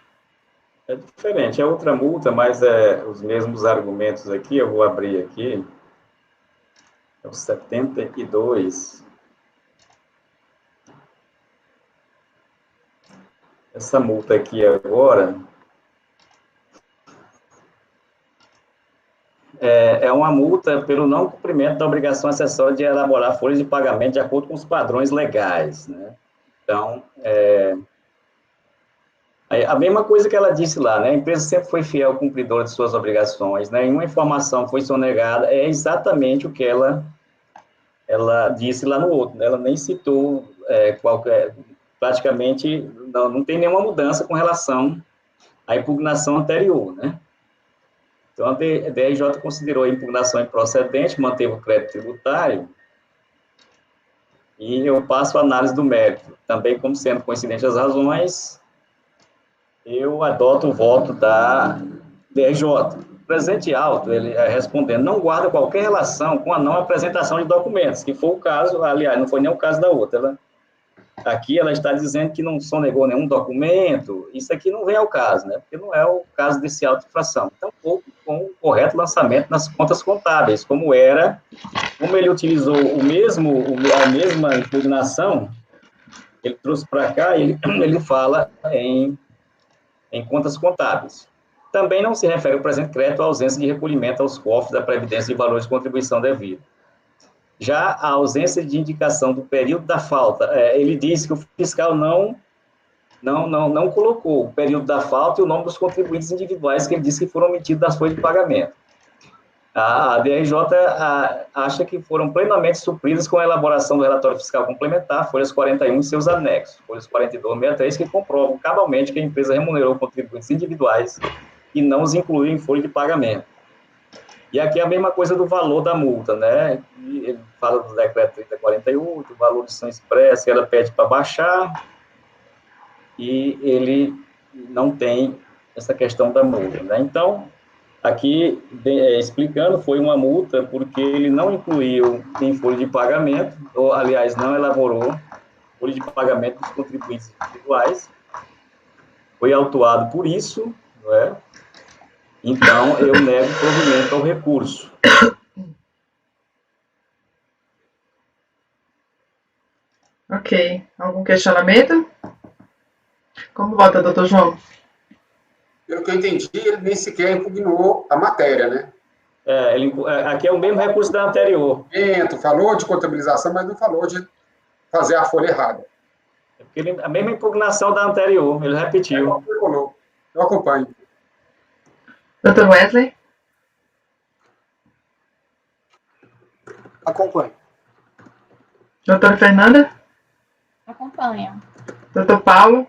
É diferente, é outra multa, mas os mesmos argumentos aqui, eu vou abrir aqui. É o 72. Essa multa aqui agora é uma multa pelo não cumprimento da obrigação acessória de elaborar folhas de pagamento de acordo com os padrões legais, né? Então, a mesma coisa que ela disse lá, né? A empresa sempre foi fiel cumpridora de suas obrigações, né? Nenhuma informação foi sonegada, é exatamente o que ela disse lá no outro, né? Ela nem citou praticamente, não tem nenhuma mudança com relação à impugnação anterior, né? Então, a DRJ considerou a impugnação improcedente, manteve o crédito tributário, e eu passo a análise do mérito. Também, como sendo coincidente as razões, eu adoto o voto da DRJ. O presente auto, ele respondendo, não guarda qualquer relação com a não apresentação de documentos, que foi o caso, aliás, não foi nem o caso da outra. Aqui ela está dizendo que não sonegou nenhum documento, isso aqui não vem ao caso, né? Porque não é o caso desse auto de infração. Tampouco com o correto lançamento nas contas contábeis, como ele utilizou a mesma impugnação, ele trouxe para cá, ele fala em contas contábeis. Também não se refere ao presente crédito à ausência de recolhimento aos cofres da Previdência de valores de contribuição devida. Já a ausência de indicação do período da falta, ele disse que o fiscal não colocou o período da falta e o nome dos contribuintes individuais que ele disse que foram omitidos das folhas de pagamento. A DRJ acha que foram plenamente supridas com a elaboração do relatório fiscal complementar, folhas 41 e seus anexos, folhas 42 e 63, que comprovam cabalmente que a empresa remunerou contribuintes individuais e não os incluiu em folha de pagamento. E aqui é a mesma coisa do valor da multa, né? Ele fala do decreto 3048, o valor de São Expresso, ela pede para baixar, e ele não tem essa questão da multa, né? Então, aqui, explicando, foi uma multa porque ele não incluiu em folha de pagamento, ou, aliás, não elaborou folha de pagamento dos contribuintes individuais, foi autuado por isso, não é? Então, eu nego provimento ao recurso. Ok. Algum questionamento? Como vota, doutor João? Pelo que eu entendi, ele nem sequer impugnou a matéria, né? Aqui é o mesmo recurso da anterior. Falou de contabilização, mas não falou de fazer a folha errada. A mesma impugnação da anterior, ele repetiu. Eu acompanho. Doutor Wesley? Acompanho. Doutora Fernanda? Acompanho. Doutor Paulo?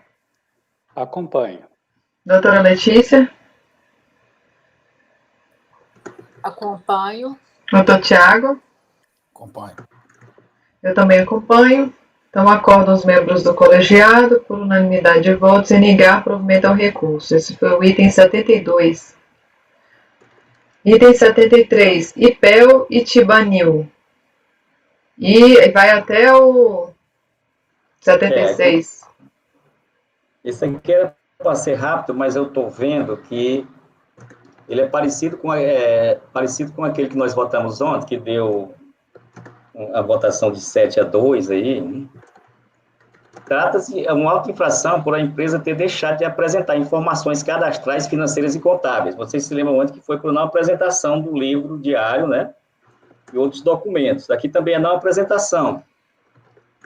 Acompanho. Doutora Letícia? Acompanho. Doutor Tiago? Acompanho. Eu também acompanho. Então, acordam os membros do colegiado, por unanimidade de votos, em negar provimento ao recurso. Esse foi o item 72. Item 73, IPEL e Tibanil. E vai até o 76. Esse aqui era para ser rápido, mas eu estou vendo que ele é parecido com aquele que nós votamos ontem, que deu a votação de 7-2 aí. Trata-se de uma auto-infração por a empresa ter deixado de apresentar informações cadastrais, financeiras e contábeis. Vocês se lembram ontem que foi por não apresentação do livro diário, né? E outros documentos. Aqui também é não apresentação.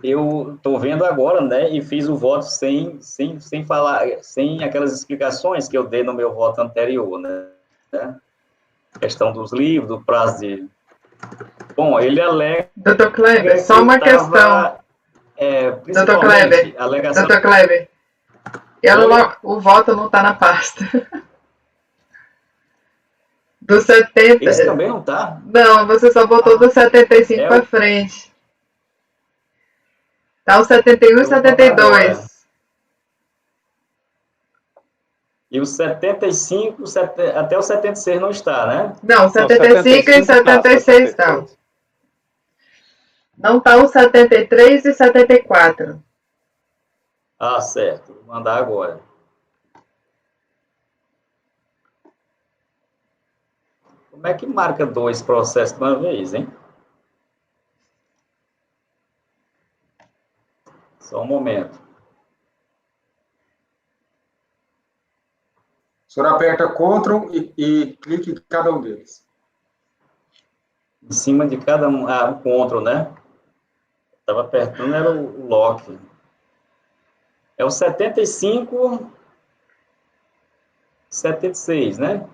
Eu estou vendo agora, né? E fiz o voto sem falar, sem aquelas explicações que eu dei no meu voto anterior, né? Questão dos livros, do prazo de... Bom, ele alega... Doutor Kleber, só uma questão. Doutor Kleber, alegação... Doutor Kleber, o voto não está na pasta. Do 70... Esse também não está? Não, você só botou do 75 para frente. Tá o 71 e 72. E o 75, até o 76 não está, né? Não, 75 e 76 estão. Não está o 73 e 74. Ah, certo. Vou mandar agora. Como é que marca 2 processos de uma vez, hein? Só um momento. O senhor aperta Ctrl e clique em cada um deles. Em cima de cada um. Ah, o Ctrl, né? Estava apertando, era o lock. É o 75, 76, né?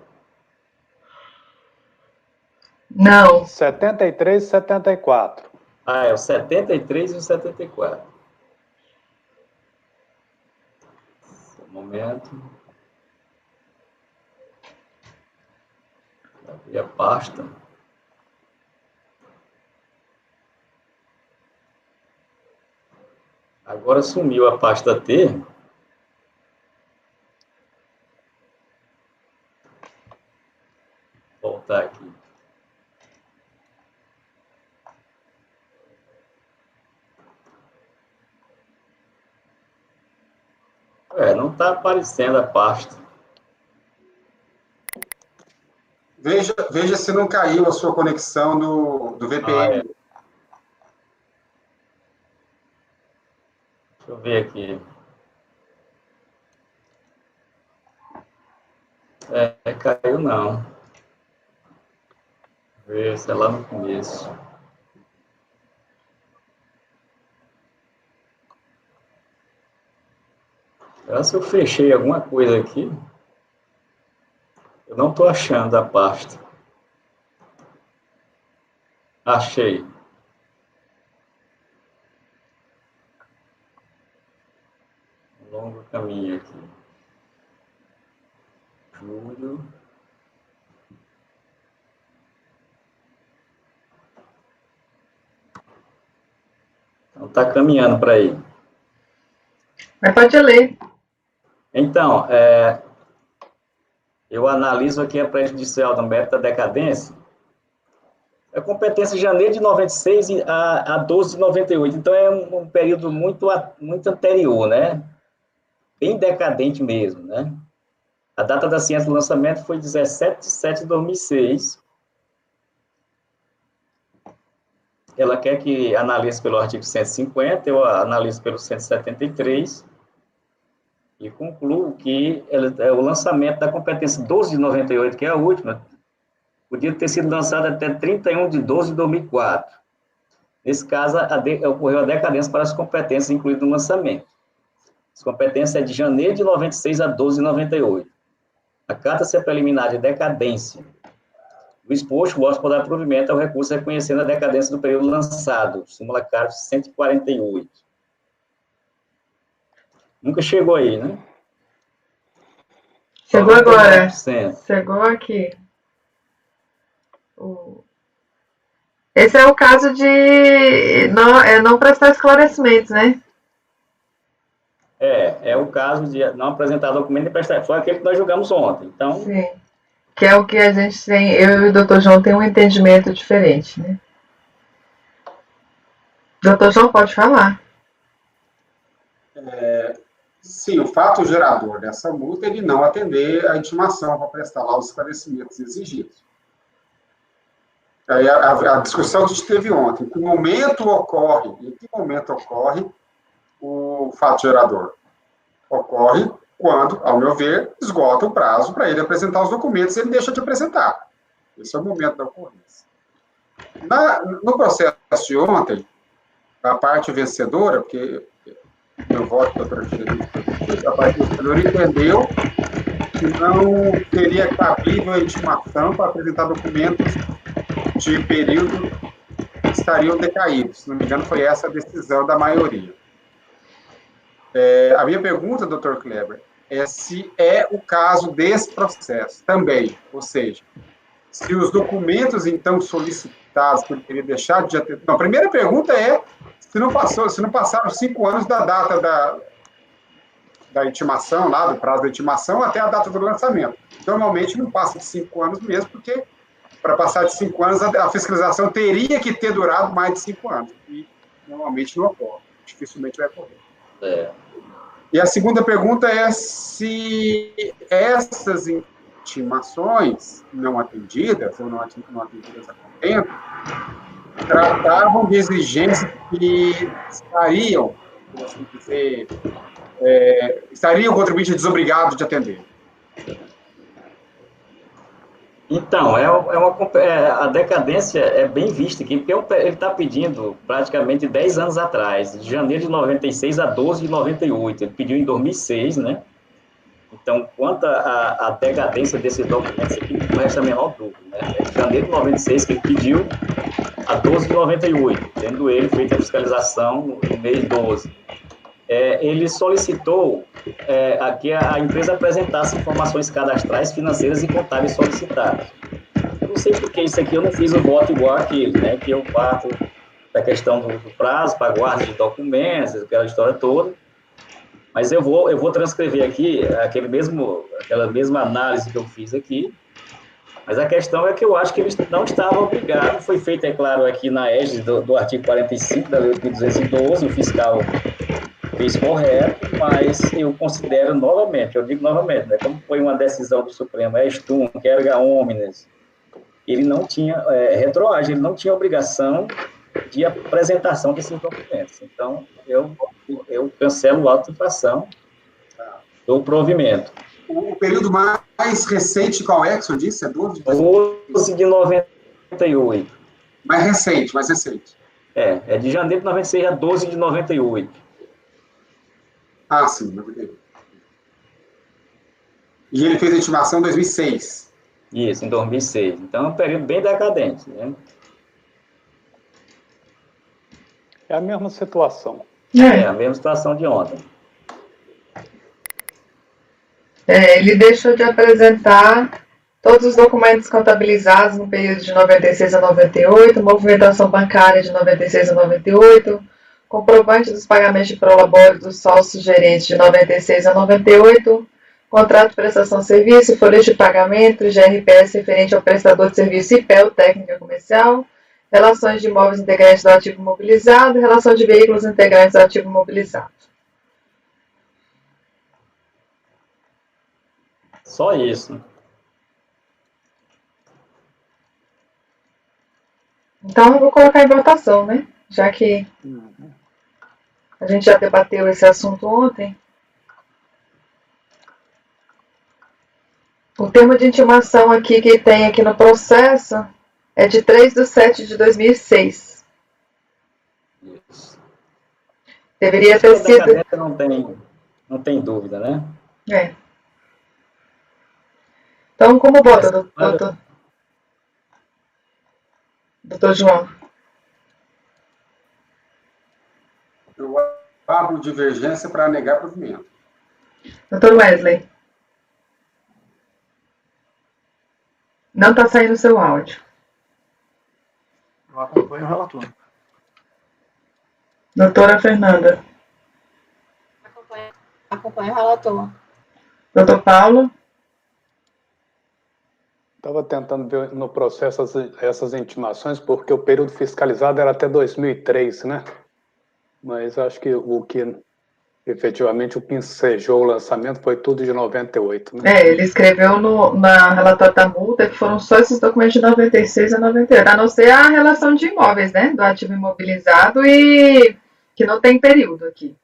Não. 73 e 74. Ah, é o 73 e o 74. Um momento. Abrir a pasta. Agora sumiu a pasta T. Vou voltar aqui. Não está aparecendo a pasta. Veja se não caiu a sua conexão do VPN. Deixa eu ver aqui. Caiu não. Ver se é lá no começo. Será se eu fechei alguma coisa aqui? Eu não estou achando a pasta. Achei. Um longo caminho aqui. Julho. Então, está caminhando para aí. Mas pode ler. Então, eu analiso aqui a prejudicial do mérito da decadência. A competência de janeiro de 96 a 12 de 98. Então, é um período muito anterior, né? Bem decadente mesmo, né? A data da ciência do lançamento foi 17 de 7 de 2006. ela quer que analise pelo artigo 150, eu analiso pelo 173, e concluo que o lançamento da competência 12 de 98, que é a última, podia ter sido lançada até 31 de 12 de 2004. Nesse caso, ocorreu a decadência para as competências incluídas no lançamento. As competências é de janeiro de 96 a 12 de 98. Acata-se a preliminar de decadência. O exposto, voto por dar provimento ao recurso reconhecendo a decadência do período lançado, súmula CARF 148. Nunca chegou aí, né? Chegou agora. 99%. Chegou aqui. Esse é o caso de não prestar esclarecimentos, né? É o caso de não apresentar documento e prestar. Foi aquele que nós julgamos ontem. Então, Sim. Que é o que a gente tem, eu e o Dr. João tem um entendimento diferente, né? Dr. João, pode falar. Sim, o fato gerador dessa multa é de não atender a intimação para prestar lá os esclarecimentos exigidos. Aí a discussão que a gente teve ontem, em que momento ocorre o fato gerador? Ocorre quando, ao meu ver, esgota o prazo para ele apresentar os documentos e ele deixa de apresentar. Esse é o momento da ocorrência. No processo de ontem, a parte vencedora, porque meu voto, doutora Xerife, a parte vencedora entendeu que não teria cabido a intimação para apresentar documentos de período que estariam decaídos. Se não me engano, foi essa a decisão da maioria. A minha pergunta, doutor Kleber, é se é o caso desse processo também, ou seja, se os documentos, então, solicitados por ele teria deixado de atender. Não, a primeira pergunta é se não passaram 5 anos da data da intimação, lá do prazo da intimação, até a data do lançamento. Normalmente não passa de 5 anos mesmo, porque para passar de 5 anos, a fiscalização teria que ter durado mais de 5 anos. E normalmente não ocorre. Dificilmente vai ocorrer. E a segunda pergunta é se essas intimações não atendidas, ou não atendidas a contento, tratavam de exigências que estariam, por assim dizer, estaria o contribuinte desobrigado de atender. Então, a decadência é bem vista aqui, porque ele está pedindo praticamente 10 anos atrás, de janeiro de 96 a 12 de 98. Ele pediu em 2006, né? Então, quanto à decadência desses documentos aqui, não resta a menor dúvida, né? É de janeiro de 96 que ele pediu a 12 de 98, tendo ele feito a fiscalização no mês 12. Ele solicitou que a empresa apresentasse informações cadastrais, financeiras e contábeis solicitadas. Eu não sei porque isso aqui eu não fiz o voto igual àquele, né? Que eu parto da questão do prazo para guarda de documentos, aquela história toda. Mas eu vou transcrever aqui aquela mesma análise que eu fiz aqui. Mas a questão é que eu acho que eles não estavam obrigados, foi feito, é claro, aqui na égide do artigo 45 da Lei 8.212, o fiscal fez correto, mas eu considero novamente, né, como foi uma decisão do Supremo, Estum, que erga omnes, ele não tinha retroagem, ele não tinha obrigação de apresentação desses documentos. Então, eu cancelo o auto de infração do provimento. O período mais recente, qual é que o senhor disse? É 12 de 98. Mais recente. É de janeiro de 96 a 12 de 98. Ah, sim, 98. E ele fez a intimação em 2006. Isso, em 2006. Então, é um período bem decadente, né? É a mesma situação. É a mesma situação de ontem. Ele deixou de apresentar todos os documentos contabilizados no período de 96 a 98, movimentação bancária de 96 a 98, comprovante dos pagamentos de prolabore dos sócios gerentes de 96 a 98, contrato de prestação de serviço, folha de pagamento, GRPS referente ao prestador de serviço e PEL, técnica comercial, relações de imóveis integrantes do ativo mobilizado, relação de veículos integrantes do ativo mobilizado. Só isso. Então, eu vou colocar em votação, né? Já que a gente já debateu esse assunto ontem. O termo de intimação aqui que tem aqui no processo é de 3/7/2006. Isso. Deveria ter sido... Decadência não tem dúvida, né? É. Então, como vota, doutor João? Eu abro divergência para negar provimento. Doutor Wesley? Não está saindo o seu áudio. Eu acompanho o relator. Doutora Fernanda? Acompanho o relator. Doutor Paulo? Estava tentando ver no processo essas intimações, porque o período fiscalizado era até 2003, né? Mas acho que efetivamente, o que ensejou o lançamento foi tudo de 98, né? Ele escreveu na relatório da multa que foram só esses documentos de 96 a 98, a não ser a relação de imóveis, né? Do ativo imobilizado e que não tem período aqui.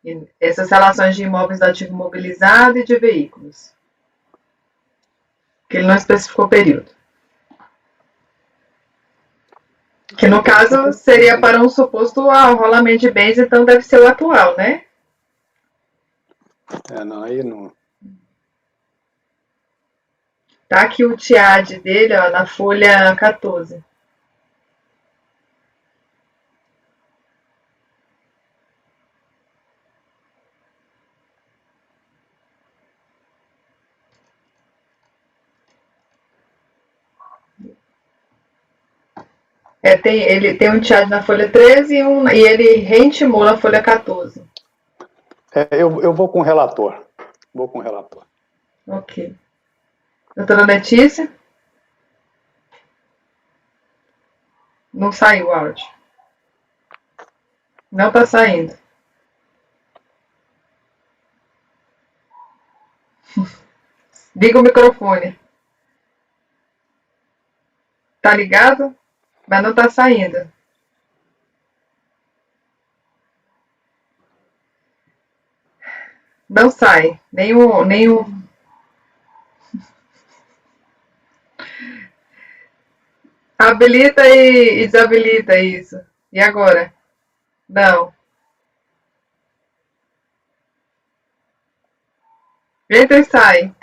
E essas relações de imóveis do ativo imobilizado e de veículos. Que ele não especificou período. Que no caso seria para um suposto rolamento de bens, então deve ser o atual, né? Não, aí não. Tá aqui o TIAD dele, ó, na folha 14. Ele tem um TIAD na folha 13 e ele reintimou na folha 14. Eu vou com o relator. Vou com o relator. Ok. Doutora Letícia? Não saiu o áudio. Não está saindo. Liga o microfone. Tá ligado? Mas não está saindo. Não sai. Nenhum. Habilita e desabilita isso. E agora? Não. Entra e sai.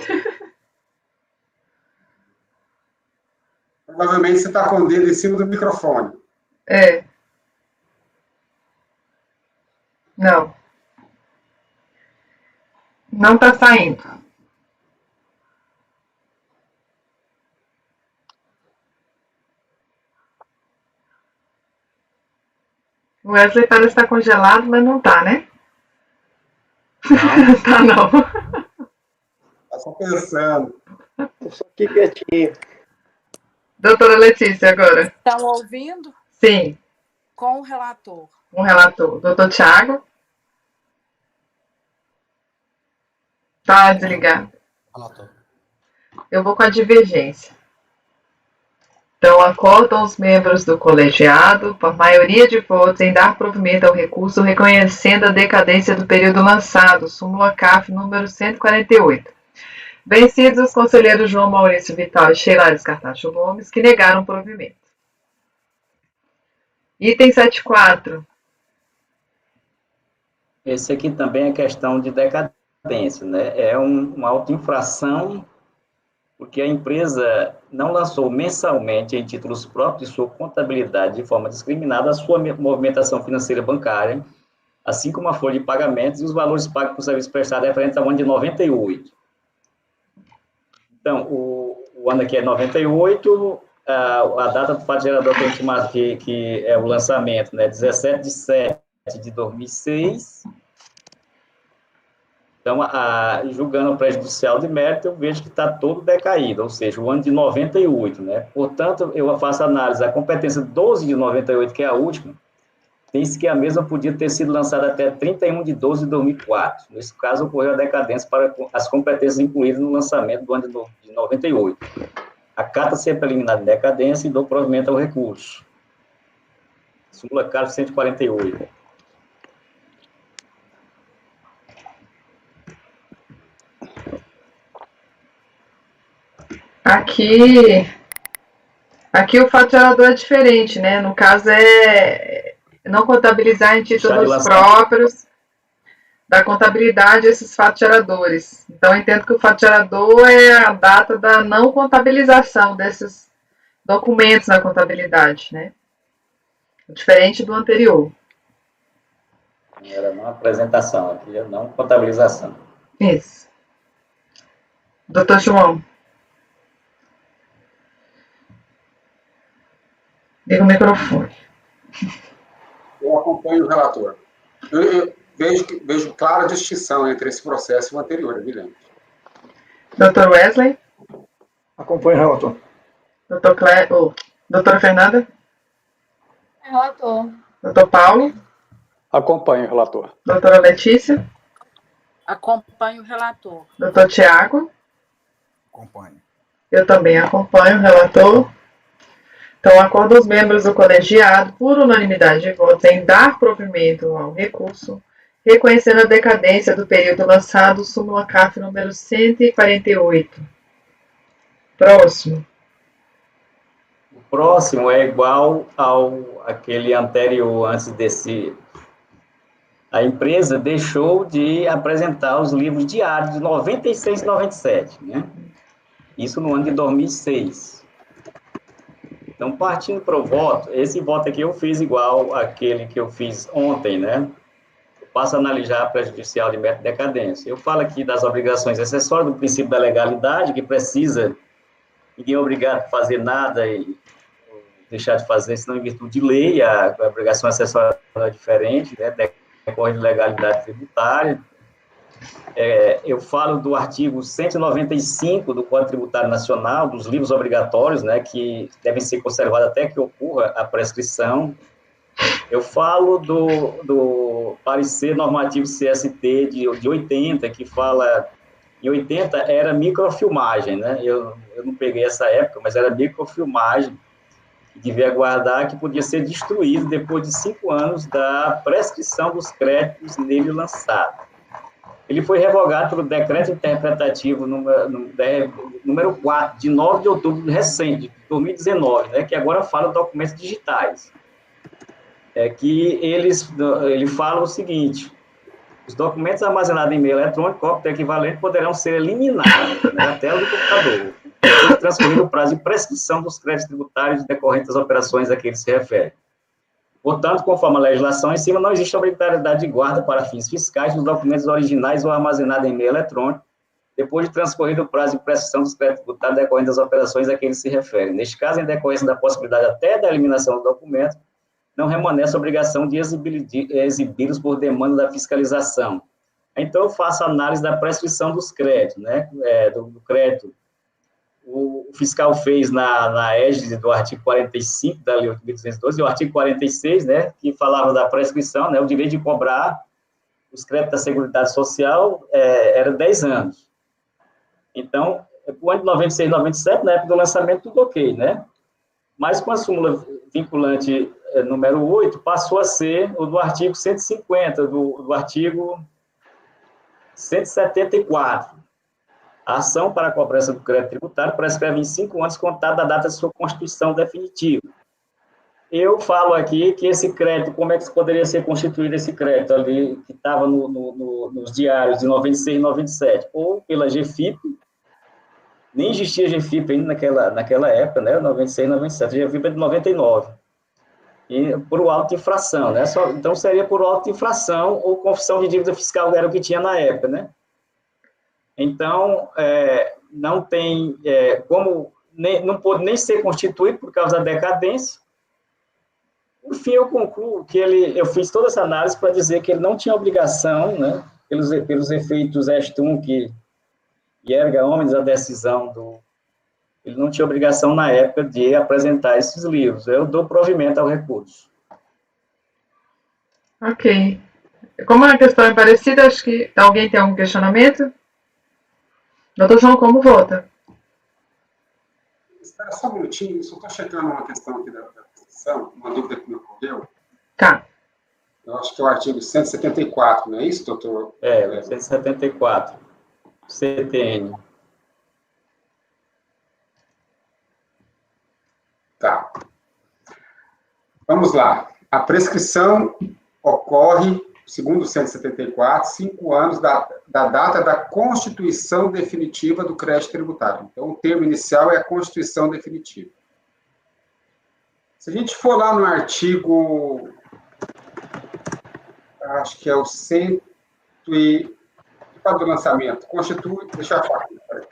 Provavelmente você está com o dedo em cima do microfone. Não. Não está saindo. O Wesley parece estar congelado, mas não está, né? Não. Tá não. Está só pensando. Estou aqui quietinho. Doutora Letícia, agora. Estão ouvindo? Sim. Com o relator. Um relator. Doutor Tiago? Tá desligado. Relator. Eu vou com a divergência. Então, acordam os membros do colegiado, por maioria de votos, em dar provimento ao recurso, reconhecendo a decadência do período lançado, súmula CAF número 148. Vencidos os conselheiros João Maurício Vital e Sheila Cartacho Gomes, que negaram o provimento. Item 74. Esse aqui também é questão de decadência, né? É uma autoinfração, porque a empresa não lançou mensalmente em títulos próprios de sua contabilidade de forma discriminada a sua movimentação financeira bancária, assim como a folha de pagamentos e os valores pagos por serviço prestado referentes ao ano de 98. Então, o ano aqui é 98, a data do fato gerador que é o lançamento, né, 17/7/2006. Então, julgando o prejudicial de mérito, eu vejo que está todo decaído, ou seja, o ano de 98, né? Portanto, eu faço análise, a competência 12 de 98, que é a última, diz que a mesma podia ter sido lançada até 31/12/2004. Nesse caso, ocorreu a decadência para as competências incluídas no lançamento do ano de 98. Acata-se a preliminar de decadência e dou provimento ao recurso. Súmula CARF 148. Aqui o fato gerador é diferente, né? No caso é não contabilizar em títulos próprios da contabilidade esses fatos geradores. Então, eu entendo que o fato gerador é a data da não contabilização desses documentos na contabilidade, né? Diferente do anterior. Era uma apresentação, aqui é não contabilização. Isso. Doutor João. Liga o microfone. Eu acompanho o relator. Eu vejo clara distinção entre esse processo e o anterior, evidente. Doutor Wesley. Acompanho o relator. Doutora Fernanda. Relator. Doutor Paulo. Acompanho o relator. Doutora Letícia. Acompanho o relator. Doutor Tiago. Acompanho. Eu também acompanho o relator. Então, acordo os membros do colegiado, por unanimidade de votos, em dar provimento ao recurso, reconhecendo a decadência do período lançado, súmula CARF número 148. Próximo. O próximo é igual ao aquele anterior, antes desse. A empresa deixou de apresentar os livros diários de 96 e 97, né? Isso no ano de 2006. Então, partindo para o voto, esse voto aqui eu fiz igual àquele que eu fiz ontem, né? Eu passo a analisar a prejudicial de método de decadência. Eu falo aqui das obrigações acessórias, do princípio da legalidade, que precisa, ninguém é obrigado a fazer nada e deixar de fazer, senão em virtude de lei, a obrigação acessória é diferente, né? Decorre de legalidade tributária. Eu falo do artigo 195 do Código Tributário Nacional, dos livros obrigatórios, né, que devem ser conservados até que ocorra a prescrição. Eu falo do parecer normativo CST de 80, que fala, em 80 era microfilmagem, né, eu não peguei essa época, mas era microfilmagem, que devia guardar, que podia ser destruído depois de 5 anos da prescrição dos créditos nele lançados. Ele foi revogado pelo decreto interpretativo número 4, de 9 de outubro recente, de 2019, né, que agora fala de documentos digitais. Que ele fala o seguinte: os documentos armazenados em meio eletrônico, cópia equivalente, poderão ser eliminados, né, da tela do computador, depois de transcorrido o prazo de prescrição dos créditos tributários decorrentes das operações a que ele se refere. Portanto, conforme a legislação em cima, não existe obrigatoriedade de guarda para fins fiscais dos documentos originais ou armazenados em meio eletrônico, depois de transcorrido o prazo de prescrição dos créditos tributários decorrentes das operações a que ele se refere. Neste caso, em decorrência da possibilidade até da eliminação do documento, não remanece a obrigação de exibi-los por demanda da fiscalização. Então, eu faço análise da prescrição dos créditos, né, do crédito. O fiscal fez na égide do artigo 45 da Lei 8.212, e o artigo 46, né, que falava da prescrição, né, o direito de cobrar os créditos da Seguridade Social era 10 anos. Então, o ano de 96 e 97, na época do lançamento, tudo ok, né? Mas com a súmula vinculante número 8, passou a ser o do artigo 150, do artigo 174. A ação para a cobrança do crédito tributário prescreve em 5 anos contado da data de sua constituição definitiva. Eu falo aqui que esse crédito, como é que poderia ser constituído esse crédito ali, que estava nos diários de 96 e 97, ou pela GFIP, nem existia GFIP ainda naquela época, né, 96 e 97, a GFIP é de 99, e por auto infração, né, então seria por auto infração ou confissão de dívida fiscal, era o que tinha na época, né. Então, não tem como, não pode nem ser constituído por causa da decadência. Por fim, eu concluo que eu fiz toda essa análise para dizer que ele não tinha obrigação, né, pelos efeitos que erga homens a decisão ele não tinha obrigação na época de apresentar esses livros. Eu dou provimento ao recurso. Ok. Como a questão é parecida, acho que alguém tem algum questionamento? Doutor João, como vota? só um minutinho, só estou checando uma questão aqui da prescrição, uma dúvida que me ocorreu. Tá. Eu acho que é o artigo 174, não é isso, doutor? 174, CTN. Tá. Vamos lá. A prescrição ocorre, segundo o 174, 5 anos da data da constituição definitiva do crédito tributário. Então, o termo inicial é a constituição definitiva. Se a gente for lá no artigo, acho que é o 100 e... do lançamento, constitui... Deixa eu achar aqui, peraí.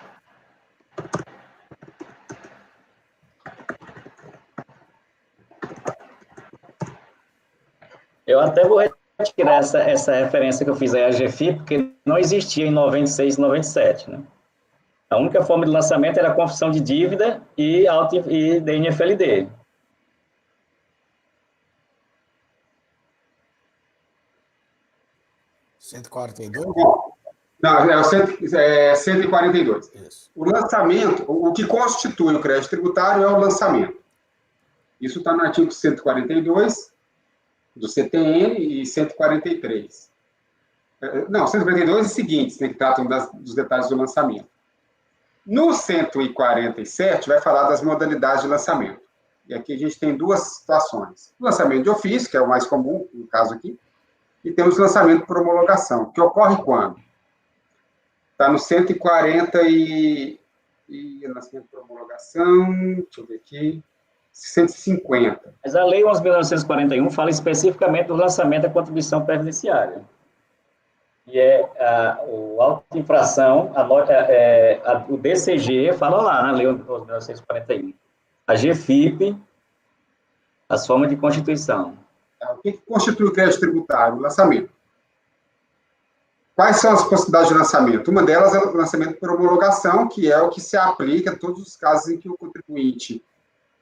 Eu até vou retirar essa referência que eu fiz aí, a GFIP, porque não existia em 96 e 97, né? A única forma de lançamento era a confissão de dívida e DNFLD. Não, é o 142. Isso. O lançamento, o que constitui o crédito tributário é o lançamento. Isso está no artigo 142 do CTN e 143. Não, 142 é o seguinte, que tratam dos detalhes do lançamento. No 147 vai falar das modalidades de lançamento. E aqui a gente tem duas situações. O lançamento de ofício, que é o mais comum, no caso aqui, e temos o lançamento por homologação, que ocorre quando? Está no 140 e lançamento por homologação, deixa eu ver aqui, 150. Mas a Lei 11.941 fala especificamente do lançamento da contribuição previdenciária. E o auto-infração, o DCG, fala lá na Lei 11.941. A GFIP, as formas de constituição. O que constitui o crédito tributário? O lançamento. Quais são as possibilidades de lançamento? Uma delas é o lançamento por homologação, que é o que se aplica a todos os casos em que o contribuinte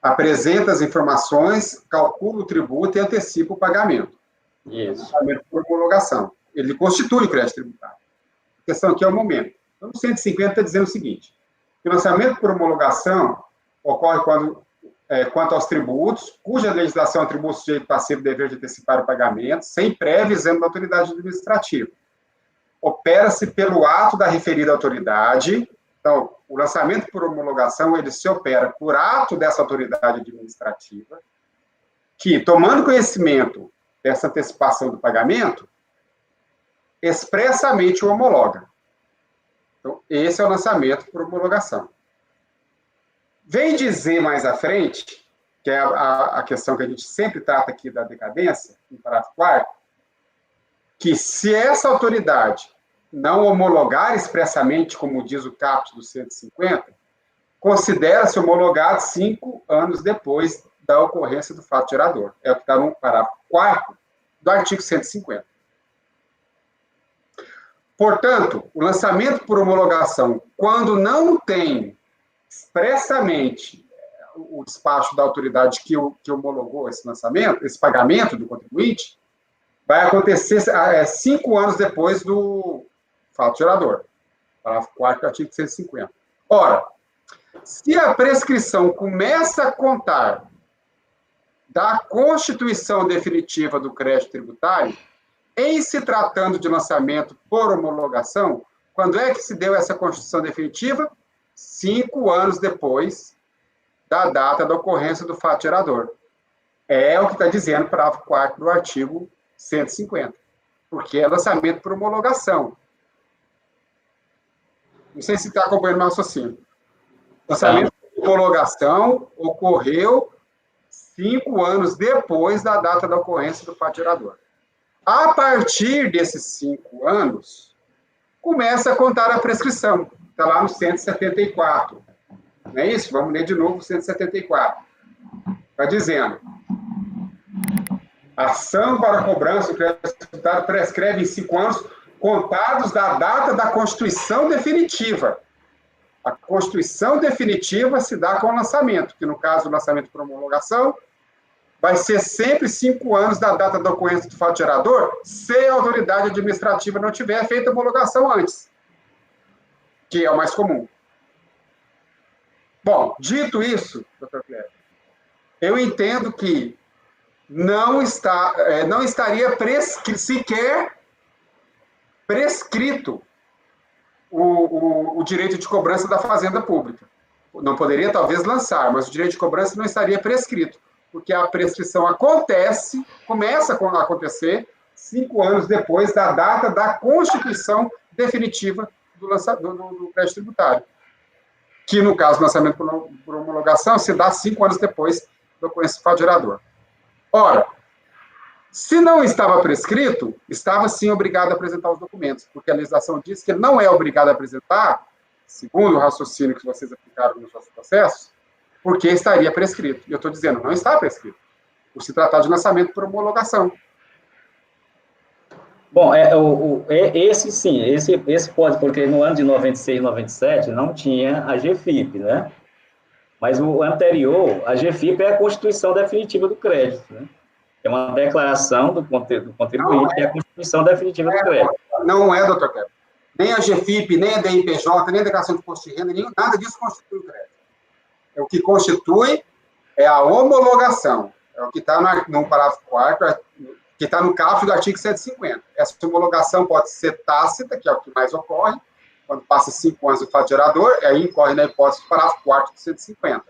apresenta as informações, calcula o tributo e antecipa o pagamento. Isso. Lançamento por homologação. Ele constitui o crédito tributário. A questão aqui é o momento. Então, o 150 está dizendo o seguinte: o lançamento por homologação ocorre quanto aos tributos, cuja legislação atribui ao sujeito passivo o dever de antecipar o pagamento, sem prévio exame da autoridade administrativa. Opera-se pelo ato da referida autoridade. Então, o lançamento por homologação, ele se opera por ato dessa autoridade administrativa, que, tomando conhecimento dessa antecipação do pagamento, expressamente o homologa. Então, esse é o lançamento por homologação. Vem dizer mais à frente, que é a questão que a gente sempre trata aqui da decadência, no parágrafo 4º, que se essa autoridade não homologar expressamente, como diz o caput do 150, considera-se homologado 5 anos depois da ocorrência do fato gerador. É o que está no parágrafo 4º do artigo 150. Portanto, o lançamento por homologação, quando não tem expressamente o despacho da autoridade que homologou esse lançamento, esse pagamento do contribuinte, vai acontecer 5 anos depois do fato gerador. Parágrafo 4º do artigo 150. Ora, se a prescrição começa a contar da constituição definitiva do crédito tributário, em se tratando de lançamento por homologação, quando é que se deu essa constituição definitiva? 5 anos depois da data da ocorrência do fato gerador. É o que está dizendo o parágrafo 4º do artigo 150, porque é lançamento por homologação. Não sei se está acompanhando o meu raciocínio. Lançamento por homologação ocorreu 5 anos depois da data da ocorrência do fato gerador. A partir desses 5 anos, começa a contar a prescrição. Está lá no 174. Não é isso? Vamos ler de novo o 174. Está dizendo: ação para cobrança do crédito tributário prescreve em 5 anos contados da data da constituição definitiva. A constituição definitiva se dá com o lançamento, que no caso do lançamento por homologação, vai ser sempre 5 anos da data da ocorrência do fato gerador, se a autoridade administrativa não tiver feito a homologação antes, que é o mais comum. Bom, dito isso, doutor Cléber, eu entendo que não estaria sequer prescrito o direito de cobrança da Fazenda Pública. Não poderia, talvez, lançar, mas o direito de cobrança não estaria prescrito, porque a prescrição começa a acontecer 5 anos depois da data da constituição definitiva do crédito tributário, que, no caso do lançamento por homologação, se dá 5 anos depois do ocorrência do fato gerador. Ora, se não estava prescrito, estava sim obrigado a apresentar os documentos, porque a legislação diz que ele não é obrigado a apresentar, segundo o raciocínio que vocês aplicaram nos nossos processos, porque estaria prescrito. E eu estou dizendo, não está prescrito, por se tratar de lançamento por homologação. Bom, esse sim, esse pode, porque no ano de 96, 97 não tinha a GFIP, né? Mas o anterior, a GFIP é a constituição definitiva do crédito, né? É uma declaração do contribuinte, que é a constituição definitiva do crédito. Não é, doutor Cléber. Nem a GFIP, nem a DIPJ, nem a declaração de imposto de renda, nada disso constitui o crédito. O que constitui é a homologação. É o que está no parágrafo 4º, que está no caput do artigo 150. Essa homologação pode ser tácita, que é o que mais ocorre, quando passa 5 anos do fato gerador, aí incorre na hipótese do parágrafo 4º do 150.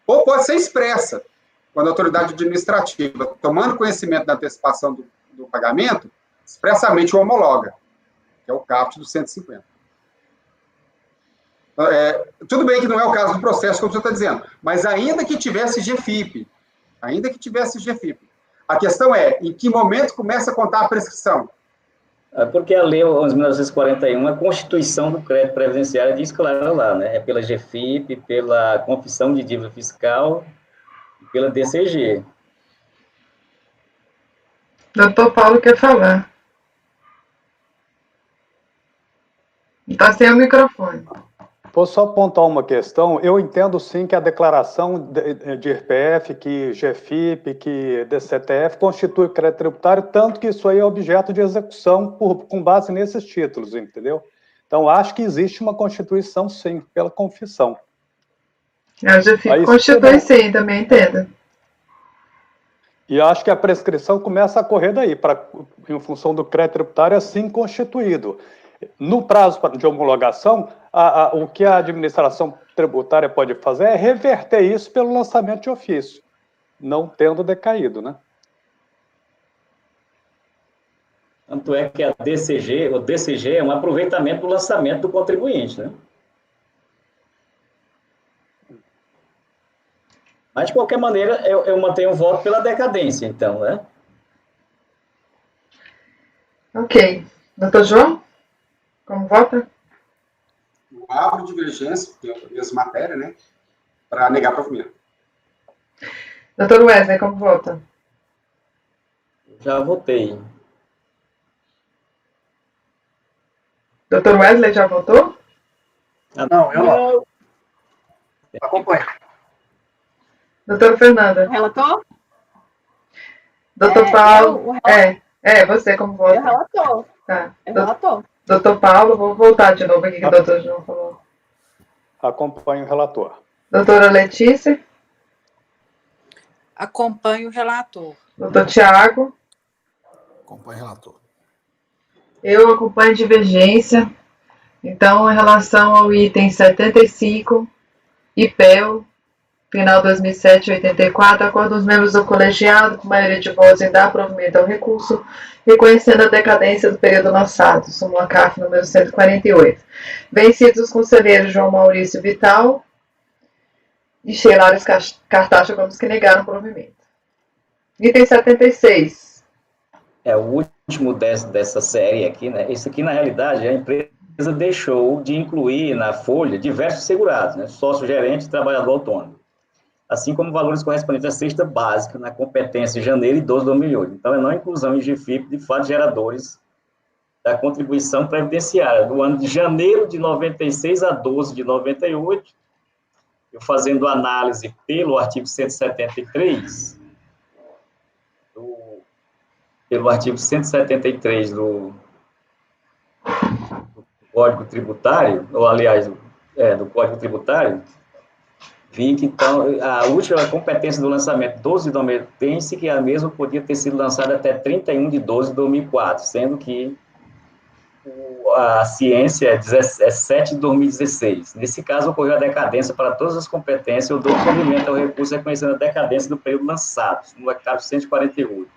Ou pode ser expressa, quando a autoridade administrativa, tomando conhecimento da antecipação do pagamento, expressamente o homologa, que é o caput do 150. Tudo bem que não é o caso do processo, como você está dizendo, mas ainda que tivesse GFIP, a questão é, em que momento começa a contar a prescrição? Porque a Lei 11.941, a Constituição do Crédito Previdenciário diz claro lá, né? É pela GFIP, pela Confissão de Dívida Fiscal e pela DCG. Doutor Paulo quer falar. Está sem o microfone. Vou só apontar uma questão. Eu entendo, sim, que a declaração de IRPF, que GFIP, que DCTF constitui crédito tributário, tanto que isso aí é objeto de execução com base nesses títulos, entendeu? Então, acho que existe uma constituição, sim, pela confissão. A GFIP constitui, sim, também entendo. E acho que a prescrição começa a correr daí, em função do crédito tributário assim constituído. No prazo de homologação, o que a administração tributária pode fazer é reverter isso pelo lançamento de ofício, não tendo decaído, né? Tanto é que o DCG é um aproveitamento do lançamento do contribuinte, né? Mas, de qualquer maneira, eu mantenho o voto pela decadência, então, né? Ok. Doutor João, como vota? Eu abro divergência, porque é a mesma matéria, né? Para negar provimento. Doutor Wesley, como vota? Já votei. Doutor Wesley já votou? Não, eu não. Acompanha. Doutora Fernanda? Relator? Doutor Paulo? Você como vota? Eu relator. Tá. Eu relator. Doutor Paulo, vou voltar de novo aqui que o doutor João falou. Acompanho o relator. Doutora Letícia? Acompanho o relator. Doutor Tiago? Acompanho o relator. Eu acompanho a divergência. Então, em relação ao item 75, IPEL, final 2007-84, acordo dos membros do colegiado, com maioria de votos em dar provimento ao recurso, reconhecendo a decadência do período lançado, súmula CAF número 148. Vencidos os conselheiros João Maurício Vital e Sheila Cartacho Gomes, que negaram o provimento. Item 76. É o último dessa série aqui, né? Isso aqui, na realidade, a empresa deixou de incluir na folha diversos segurados, né? Sócio-gerente e trabalhador autônomo, assim como valores correspondentes à cesta básica na competência de janeiro e 12 de 2008. Então, é não inclusão em GFIP de fatos geradores da contribuição previdenciária do ano de janeiro de 96 a 12 de 98, eu fazendo análise pelo artigo 173, pelo artigo 173 do Código Tributário, ou aliás, do Código Tributário, vi que, então, a última competência do lançamento 12 de 2000, pense que a mesma podia ter sido lançada até 31 de 12 de 2004, sendo que a ciência é 7 de 2016. Nesse caso, ocorreu a decadência para todas as competências, eu dou provimento ao recurso reconhecendo a decadência do período lançado, no hectare 148.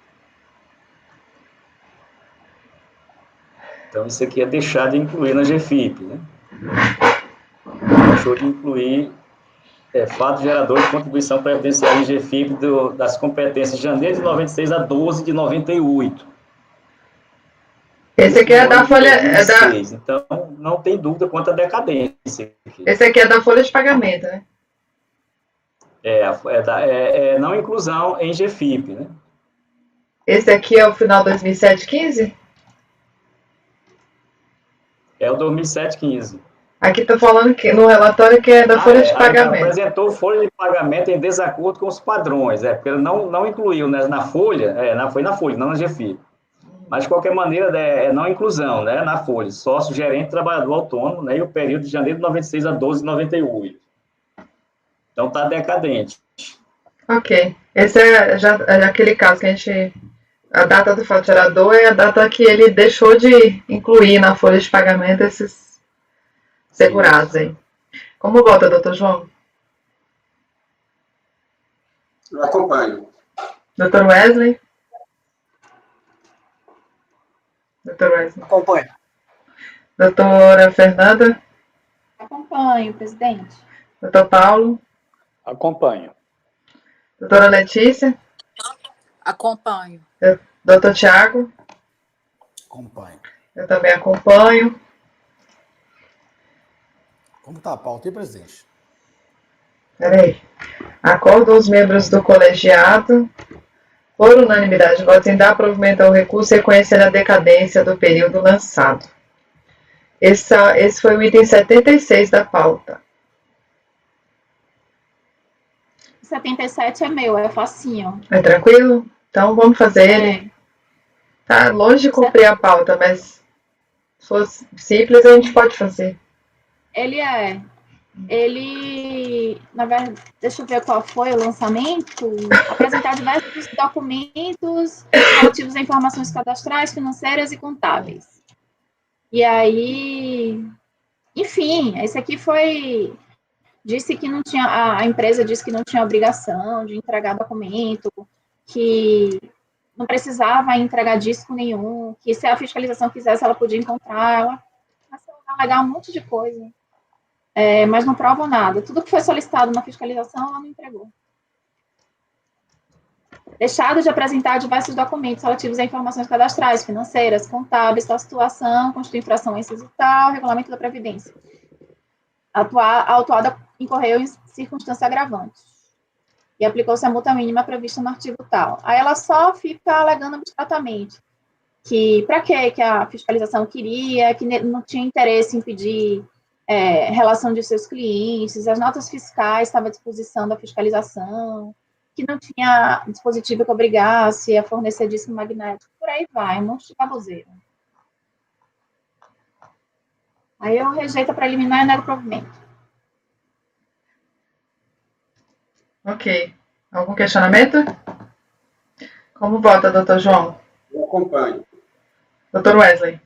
Então, isso aqui é deixar de incluir na GFIP, né? Deixou de incluir fato gerador de contribuição previdenciária em GFIP das competências de janeiro de 96 a 12 de 98. Esse aqui é da folha. Então, não tem dúvida quanto à decadência. Esse aqui é da folha de pagamento, né? Não inclusão em GFIP, né? Esse aqui é o final 2007-15? É o 2007-15. Aqui está falando que no relatório que é da folha de pagamento. Apresentou folha de pagamento em desacordo com os padrões, porque ele não incluiu, né, na folha, foi na folha, não na GFIP. Mas, de qualquer maneira, é não inclusão, né, na folha, sócio, gerente, trabalhador autônomo, né, e o período de janeiro de 96 a 12 de 98. Então, está decadente. Ok. Esse é aquele caso que a gente... A data do fato gerador é a data que ele deixou de incluir na folha de pagamento esses segurados aí. Como vota, doutor João? Eu acompanho. Doutor Wesley? Doutor Wesley. Acompanho. Doutora Fernanda? Acompanho, presidente. Doutor Paulo? Acompanho. Doutora Letícia? Acompanho. Doutor Tiago? Acompanho. Eu também acompanho. Como está a pauta aí, presidente? Peraí. Acordam os membros do colegiado, por unanimidade de votos, em dar provimento ao recurso e reconhecer a decadência do período lançado. Esse foi o item 76 da pauta. 77 é meu, é facinho. É tranquilo? Então vamos fazer ele. Tá longe de cumprir a pauta, mas se for simples a gente pode fazer. Na verdade, deixa eu ver qual foi o lançamento. Apresentar diversos documentos relativos a informações cadastrais, financeiras e contábeis. E aí, enfim, esse aqui disse que não tinha, a empresa disse que não tinha obrigação de entregar documento, que não precisava entregar disco nenhum, que se a fiscalização quisesse, ela podia encontrar, ela alegar um monte de coisa. Mas não provam nada. Tudo que foi solicitado na fiscalização, ela não entregou. Deixado de apresentar diversos documentos relativos a informações cadastrais, financeiras, contábeis, tal situação, constitui infração inciso tal, regulamento da Previdência. A autuada incorreu em circunstância agravante. E aplicou-se a multa mínima prevista no artigo tal. Aí ela só fica alegando abstratamente que para que a fiscalização queria, que não tinha interesse em pedir relação de seus clientes, as notas fiscais estavam à disposição da fiscalização, que não tinha dispositivo que obrigasse a fornecer disco magnético, por aí vai, um monte de baboseira. Aí eu rejeito a preliminar e nego o provimento. Ok. Algum questionamento? Como vota, doutor João? Eu acompanho. Doutor Wesley?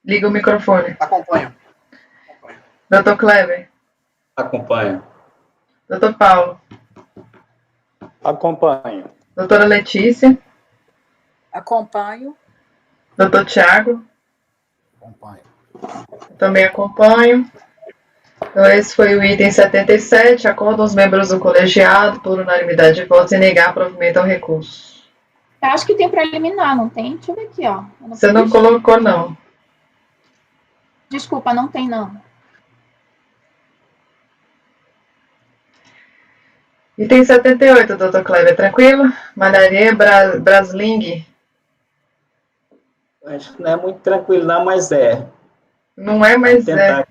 Liga o microfone. Acompanho. Doutor Kleber? Acompanho. Doutor Paulo? Acompanho. Doutora Letícia? Acompanho. Doutor Tiago? Acompanho. Eu também acompanho. Então, esse foi o item 77. Acordam os membros do colegiado, por unanimidade de votos, em negar provimento ao recurso. Eu acho que tem preliminar, não tem? Deixa eu ver aqui, ó. Você não colocou, não. Desculpa, não tem, não. Item 78, doutor Kleber, tranquilo? Malharia Brasling. Acho que não é muito tranquilo, não, mas é. Não é, mas é.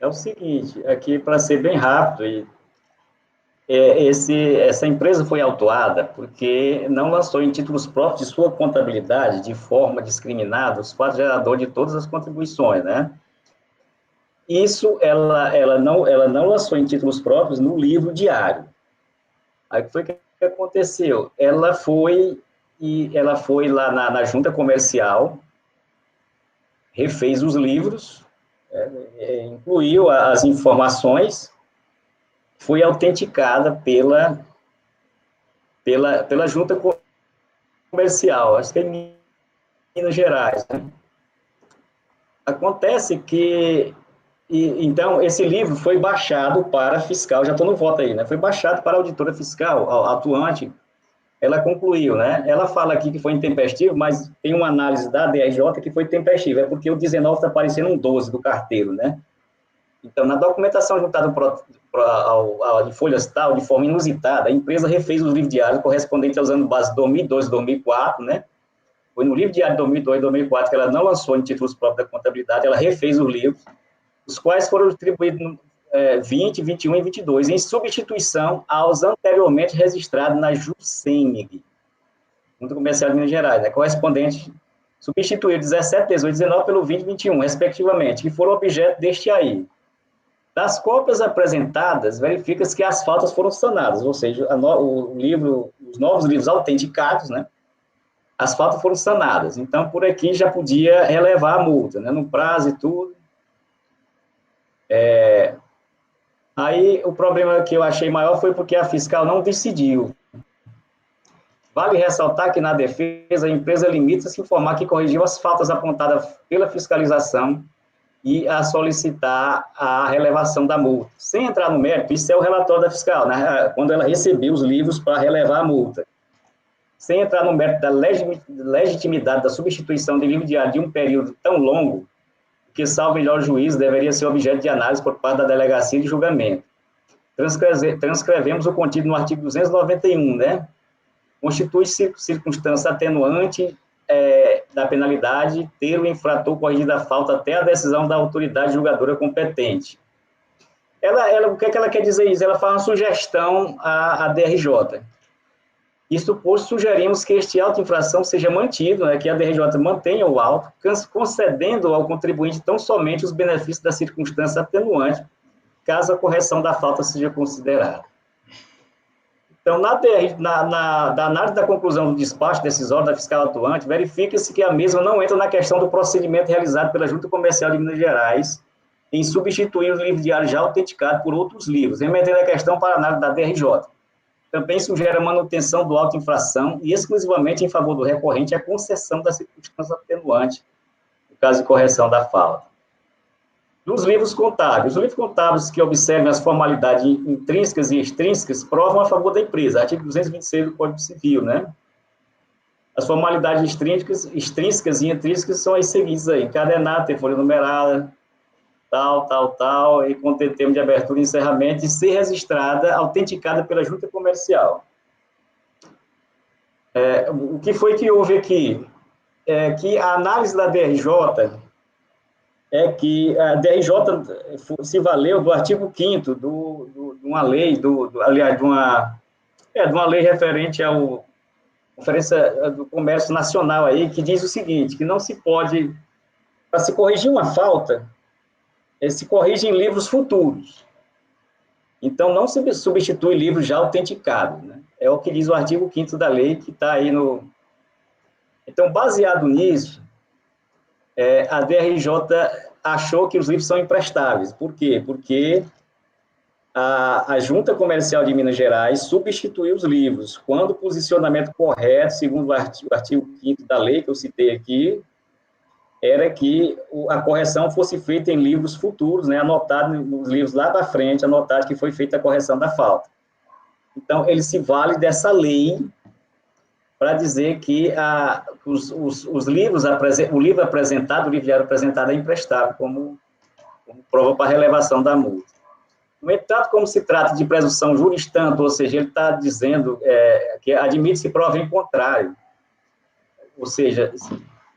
É o seguinte, aqui para ser bem rápido, essa empresa foi autuada porque não lançou em títulos próprios de sua contabilidade de forma discriminada os fatos geradores de todas as contribuições, né? isso ela não lançou em títulos próprios no livro diário. Aí o que foi que aconteceu? Ela foi lá na junta comercial, refez os livros, incluiu as informações, foi autenticada pela junta comercial, acho que é em Minas Gerais, né? Acontece que, então, esse livro foi baixado para a fiscal, já estou no voto aí, né? Foi baixado para a auditora fiscal, a atuante, ela concluiu, né? Ela fala aqui que foi intempestivo, mas tem uma análise da DRJ que foi tempestivo, é porque o 19 está parecendo um 12 do carteiro, né? Então, na documentação juntada de folhas tal, de forma inusitada, a empresa refez os livros diários correspondentes aos anos base 2002 e 2004, né? Foi no livro diário de 2002 e 2004 que ela não lançou em títulos próprios da contabilidade, ela refez os livros, os quais foram distribuídos no 20, 21 e 22, em substituição aos anteriormente registrados na JUSEMIG, Junta Comercial de Minas Gerais, né, correspondente, substituído 17, 18 e 19 pelo 20 e 21, respectivamente, que foram objeto deste aí. Das cópias apresentadas, verifica-se que as faltas foram sanadas, ou seja, os novos livros autenticados, né, as faltas foram sanadas. Então, por aqui já podia relevar a multa, né, no prazo e tudo. Aí, o problema que eu achei maior foi porque a fiscal não decidiu. Vale ressaltar que, na defesa, a empresa limita-se a informar que corrigiu as faltas apontadas pela fiscalização e a solicitar a relevação da multa. Sem entrar no mérito, isso é o relatório da fiscal, né, quando ela recebeu os livros para relevar a multa. Sem entrar no mérito da legitimidade da substituição de livro diário de um período tão longo, que, salvo melhor juízo, deveria ser objeto de análise por parte da delegacia de julgamento. Transcrevemos o contido no artigo 291, né? Constitui-se circunstância atenuante da penalidade ter o infrator corrigido a falta até a decisão da autoridade julgadora competente. O que ela quer dizer isso? Ela faz uma sugestão à DRJ. Isto posto, sugerimos que este auto de infração seja mantido, né, que a DRJ mantenha o auto, concedendo ao contribuinte tão somente os benefícios da circunstância atenuante, caso a correção da falta seja considerada. Então, da análise da conclusão do despacho decisório da fiscal atuante, verifica-se que a mesma não entra na questão do procedimento realizado pela Junta Comercial de Minas Gerais em substituir os livros diários já autenticados por outros livros, remetendo a questão para a análise da DRJ. Também sugere a manutenção do auto de infração e exclusivamente em favor do recorrente a concessão da circunstância atenuante, no caso de correção da falta. Dos livros contábeis. Os livros contábeis que observem as formalidades intrínsecas e extrínsecas provam a favor da empresa, artigo 226 do Código Civil, né? As formalidades extrínsecas e intrínsecas são as seguintes aí: encadenado, ter folha numerada, tal, e conter termo de abertura e encerramento, e ser registrada, autenticada pela Junta Comercial. O que foi que houve aqui? Que a análise da DRJ é que a DRJ se valeu do artigo 5º de uma lei, aliás, de uma lei referente ao Conferência do Comércio Nacional aí, que diz o seguinte, que não se pode, para se corrigir uma falta, se corrige em livros futuros. Então, não se substitui livros já autenticados, né? É o que diz o artigo 5º da lei, que está aí no... Então, baseado nisso, a DRJ achou que os livros são imprestáveis. Por quê? Porque a Junta Comercial de Minas Gerais substituiu os livros, quando o posicionamento correto, segundo o artigo 5º da lei, que eu citei aqui, era que a correção fosse feita em livros futuros, né, anotado nos livros lá da frente, anotado que foi feita a correção da falta. Então, ele se vale dessa lei para dizer que os livros, o livro diário apresentado é imprestável, como prova para relevação da multa. No entanto, como se trata de presunção jurisditanto, ou seja, ele está dizendo que admite-se prova em contrário, ou seja,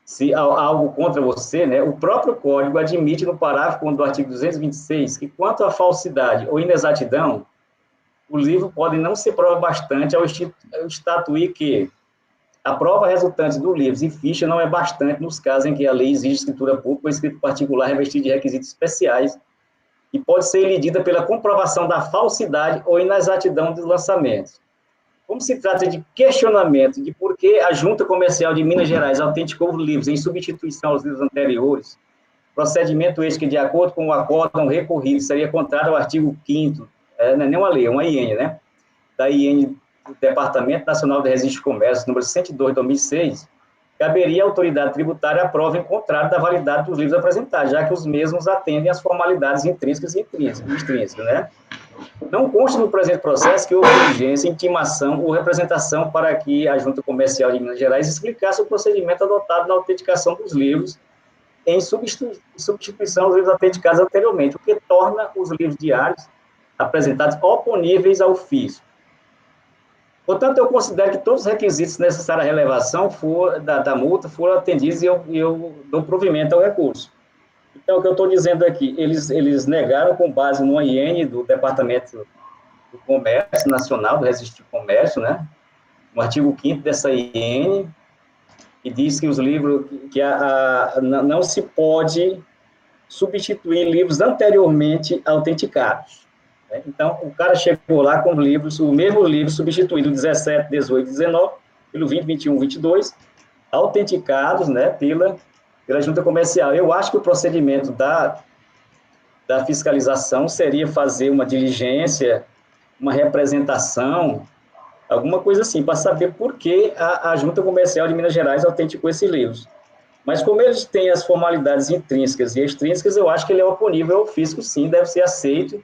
se há algo contra você, né, o próprio Código admite no parágrafo do artigo 226 que, quanto à falsidade ou inexatidão, o livro pode não ser prova bastante ao estatuir que a prova resultante do livro e ficha não é bastante nos casos em que a lei exige escritura pública ou escrito particular revestido de requisitos especiais e pode ser elidida pela comprovação da falsidade ou inexatidão dos lançamentos. Como se trata de questionamento de por que a Junta Comercial de Minas Gerais autenticou os livros em substituição aos livros anteriores, procedimento este que, de acordo com o acórdão recorrido, seria contrário ao artigo 5º, não é nem uma lei, é uma IN, né? Da IN do Departamento Nacional de Registro de Comércio, número 102, de 2006, caberia à autoridade tributária a prova em contrário da validade dos livros apresentados, já que os mesmos atendem às formalidades intrínsecas e extrínsecas, né? Não consta no presente processo que houve diligência, intimação ou representação para que a Junta Comercial de Minas Gerais explicasse o procedimento adotado na autenticação dos livros em substituição aos livros autenticados anteriormente, o que torna os livros diários apresentados oponíveis ao ofício. Portanto, eu considero que todos os requisitos necessários à relevação da multa foram atendidos e eu dou provimento ao recurso. Então, o que eu estou dizendo aqui, eles negaram com base numa IN do Departamento do Comércio Nacional, do Registro de Comércio, né? No artigo 5º dessa IN, que diz que os livros, não se pode substituir livros anteriormente autenticados. Né? Então, o cara chegou lá com livros, o mesmo livro substituído 17, 18, 19, pelo 20, 21, 22, autenticados, né, pela Junta Comercial. Eu acho que o procedimento da fiscalização seria fazer uma diligência, uma representação, alguma coisa assim, para saber por que a Junta Comercial de Minas Gerais autenticou esses livros. Mas como eles têm as formalidades intrínsecas e extrínsecas, eu acho que ele é oponível ao fisco, sim, deve ser aceito,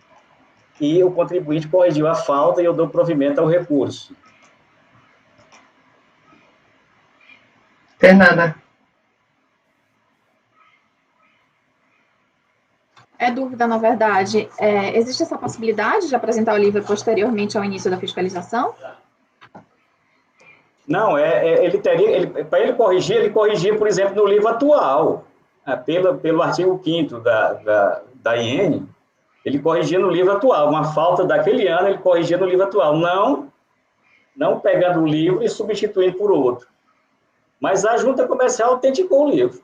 e o contribuinte corrigiu a falta e eu dou provimento ao recurso. Fernanda. É dúvida, na verdade. Existe essa possibilidade de apresentar o livro posteriormente ao início da fiscalização? Não, para ele corrigir, ele corrigia, por exemplo, no livro atual, pelo artigo 5º da IN, ele corrigia no livro atual, uma falta daquele ano, ele corrigia no livro atual, não pegando o livro e substituindo por outro. Mas a Junta Comercial autenticou o livro.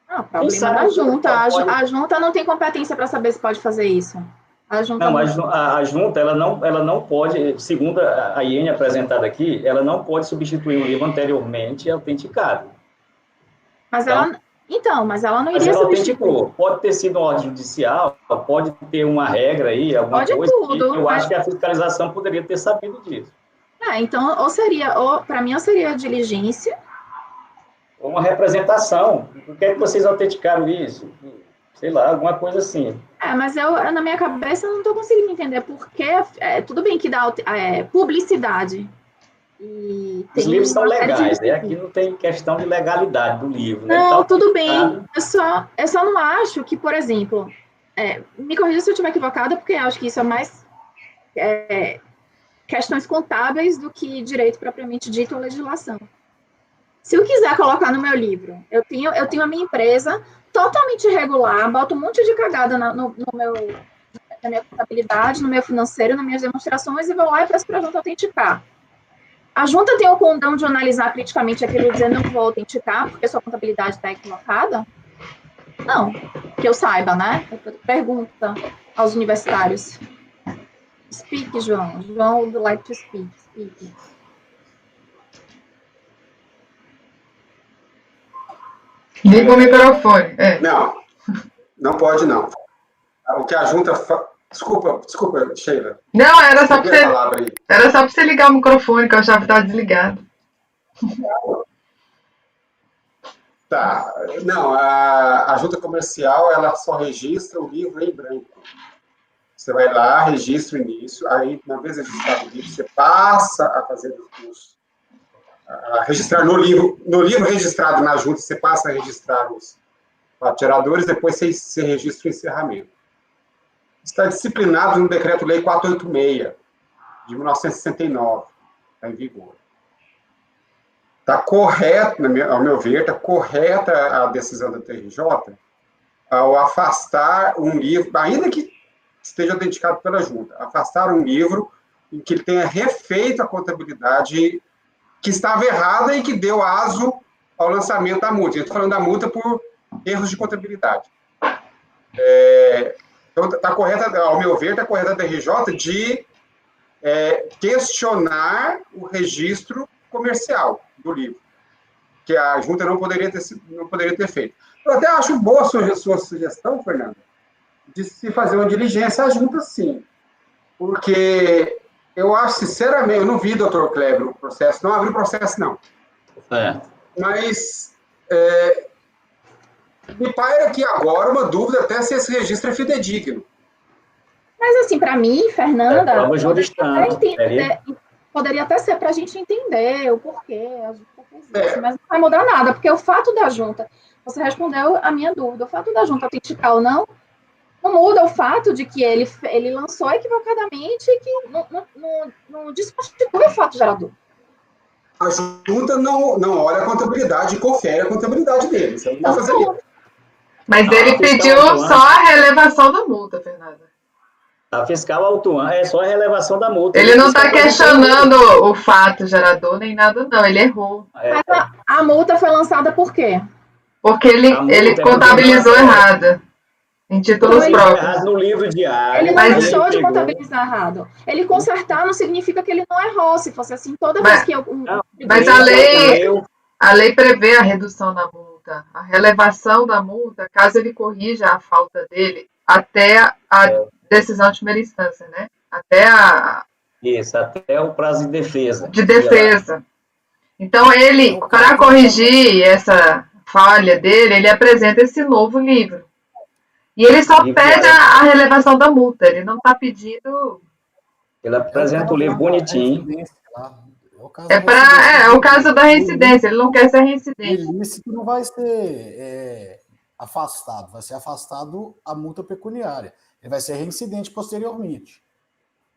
Ah, problema da Junta. A Junta não tem competência para saber se pode fazer isso. A Junta a Junta, ela não pode, segundo a IN apresentada aqui, ela não pode substituir um livro anteriormente autenticado. Mas ela não iria substituir. Autenticou. Pode ter sido uma ordem judicial, pode ter uma regra aí, alguma pode coisa. Tudo, eu acho que a fiscalização poderia ter sabido disso. Então, para mim, seria diligência. Uma representação. Por que é que vocês autenticaram isso? Sei lá, alguma coisa assim. Mas na minha cabeça, eu não estou conseguindo entender porque tudo bem que dá publicidade. E os livros são legais, né? Aqui não tem questão de legalidade do livro. Não, né? Então, tudo bem. Eu só não acho que, por exemplo, me corrija se eu estiver equivocada, porque acho que isso é mais questões contábeis do que direito propriamente dito ou legislação. Se eu quiser colocar no meu livro, eu tenho a minha empresa totalmente irregular, boto um monte de cagada na minha contabilidade, no meu financeiro, nas minhas demonstrações, e vou lá e peço para a Junta autenticar. A Junta tem o condão de analisar criticamente aquilo e dizer não vou autenticar porque sua contabilidade está equivocada? Não, que eu saiba, né? Pergunta aos universitários. Speak, João. João would like to speak. Liga o microfone. Não pode não. O que a Junta... Desculpa, Sheila. Não, era só para você ligar o microfone, que a chave estava desligada. Tá. Não, a Junta Comercial, ela só registra o livro em branco. Você vai lá, registra o início, aí, uma vez registrado o livro, você passa a fazer o curso. A registrar no livro registrado na Junta, você passa a registrar os tiradores, depois você registra o encerramento. Está disciplinado no Decreto-Lei 486, de 1969, está em vigor. Está correto, ao meu ver, está correta a decisão da TRJ ao afastar um livro, ainda que esteja autenticado pela Junta, afastar um livro em que ele tenha refeito a contabilidade que estava errada e que deu aso ao lançamento da multa. Eu estou falando da multa por erros de contabilidade. Então, está correta, ao meu ver, está correta a DRJ de questionar o registro comercial do livro, que a junta não poderia ter feito. Eu até acho boa a sua sugestão, Fernando, de se fazer uma diligência à junta, sim. Porque eu acho, sinceramente, eu não vi, doutor Kleber, o processo, não abri o processo, não. Mas me paira aqui agora uma dúvida até se esse registro é fidedigno. Mas, assim, para mim, Fernanda, poderia até ser para a gente entender o porquê a junta fez isso, mas não vai mudar nada, porque o fato da junta, você respondeu a minha dúvida, o fato da junta autenticar ou não muda o fato de que ele lançou equivocadamente e que não desconstitui o fato gerador. A junta não olha a contabilidade e confere a contabilidade dele. Você não vai fazer isso. Mas ele pediu só a relevação da multa, Fernanda. A fiscal autuante é só a relevação da multa. Ele não está questionando o fato gerador nem nada, não. Ele errou. Mas a multa foi lançada por quê? Porque ele contabilizou errado. Em títulos próprios. No livro diário. Ele não deixou de contabilizar errado. Ele consertar não significa que ele não errou. Se fosse assim, toda vez que eu... Mas a lei prevê a redução da multa. A relevação da multa, caso ele corrija a falta dele, até a decisão de primeira instância, né? Isso, até o prazo de defesa. De defesa. Então, ele, para corrigir essa falha dele, ele apresenta esse novo livro. E ele só pede a relevação da multa, ele não está pedindo... Ele apresenta o livro bonitinho. É o caso da reincidência, ele não quer ser reincidente. O ilícito não vai ser afastado, vai ser afastado a multa pecuniária. Ele vai ser reincidente posteriormente.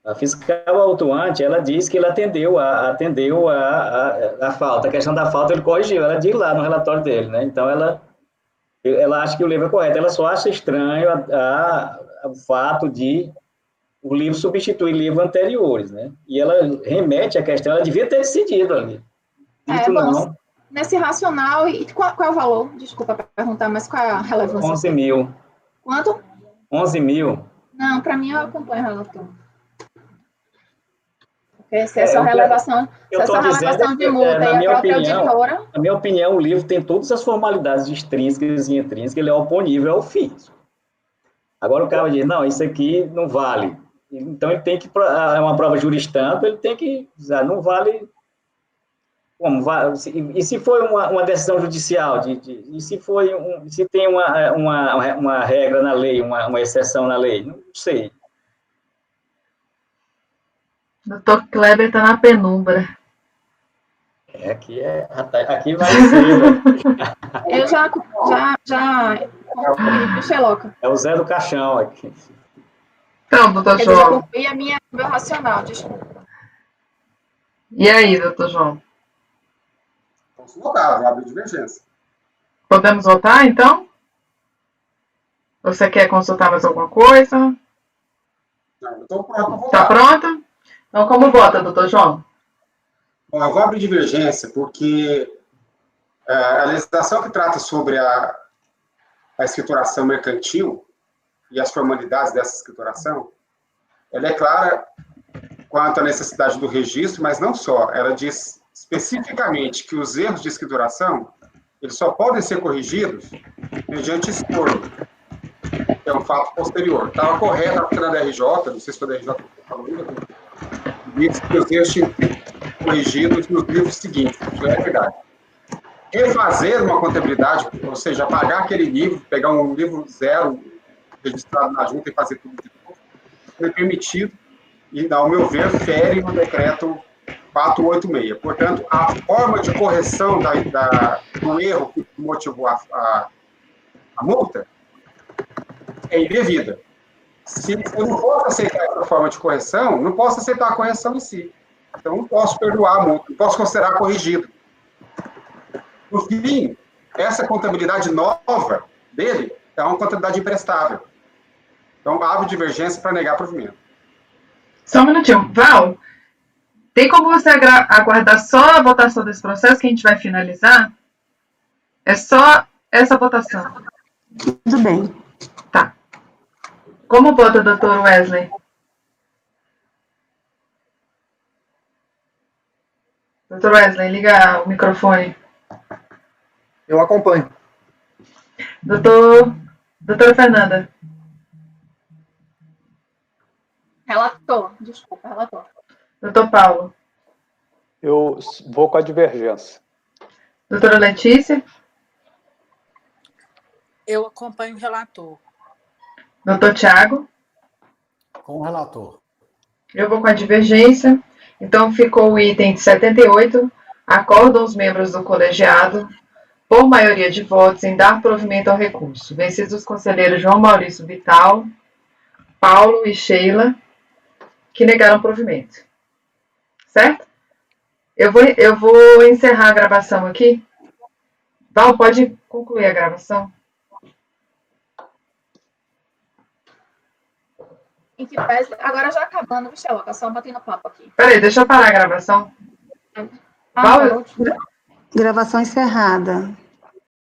A fiscal autuante, ela diz que ele atendeu a falta. A questão da falta ele corrigiu, ela diz lá no relatório dele, né? Então, ela acha que o livro é correto, ela só acha estranho o fato de o livro substituir livros anteriores, né? E ela remete à questão, ela devia ter decidido ali. Bom, nesse racional, e qual é o valor? Desculpa perguntar, mas qual é a relevância? 11 mil. Quanto? 11 mil. Não, para mim eu acompanho o relatório. Porque se essa relevação de multa e a própria auditora... Na minha opinião, o livro tem todas as formalidades extrínsecas e intrínsecas, ele é oponível ao ofício. Agora o cara diz, não, isso aqui não vale. Então ele tem que, é uma prova juristampa, ele tem que dizer, não vale... Como vale? E se foi uma decisão judicial, e se tem uma regra na lei, uma exceção na lei? Não sei. Doutor Kleber está na penumbra. Aqui vai ser. Eu já Xeloca. É o Zé do Caixão aqui. Então, doutor João. Eu já concluí meu racional, desculpa. E aí, doutor João? Posso votar, abre divergência. Podemos votar, então? Você quer consultar mais alguma coisa? Não, eu estou pronto para votar. Está pronto? Então, como vota, doutor João? Bom, eu vou abrir divergência, porque a legislação que trata sobre a escrituração mercantil e as formalidades dessa escrituração, ela é clara quanto à necessidade do registro, mas não só. Ela diz especificamente que os erros de escrituração, eles só podem ser corrigidos mediante estorno, que é um fato posterior. Estava correto na DRJ, não sei se foi a DRJ que falou, diz que os erros tinham corrigidos nos livros seguintes, isso é verdade. Refazer uma contabilidade, ou seja, apagar aquele livro, pegar um livro zero, registrado na junta e fazer tudo de novo, não é permitido, e, ao meu ver, fere no decreto 486. Portanto, a forma de correção do erro que motivou a multa é indevida. Se eu não posso aceitar essa forma de correção, não posso aceitar a correção em si. Então, não posso perdoar a multa, não posso considerar corrigido. No fim, essa contabilidade nova dele é uma contabilidade imprestável. Então, abre divergência para negar provimento. Só um minutinho. Val, tem como você aguardar só a votação desse processo que a gente vai finalizar? É só essa votação. Tudo bem. Tá. Como vota, doutor Wesley? Doutor Wesley, liga o microfone. Eu acompanho. Doutora Fernanda. Relator, desculpa, relator. Doutor Paulo. Eu vou com a divergência. Doutora Letícia. Eu acompanho o relator. Doutor Tiago. Com o relator. Eu vou com a divergência. Então, ficou o item de 78. Acordam os membros do colegiado, por maioria de votos, em dar provimento ao recurso. Vencidos os conselheiros João Maurício Vital, Paulo e Sheila, que negaram provimento. Certo? Eu vou encerrar a gravação aqui. Val, pode concluir a gravação? Em que pese, agora já acabando, Michel, tá só batendo papo aqui. Peraí, deixa eu parar a gravação. Val, Parou. Gravação encerrada.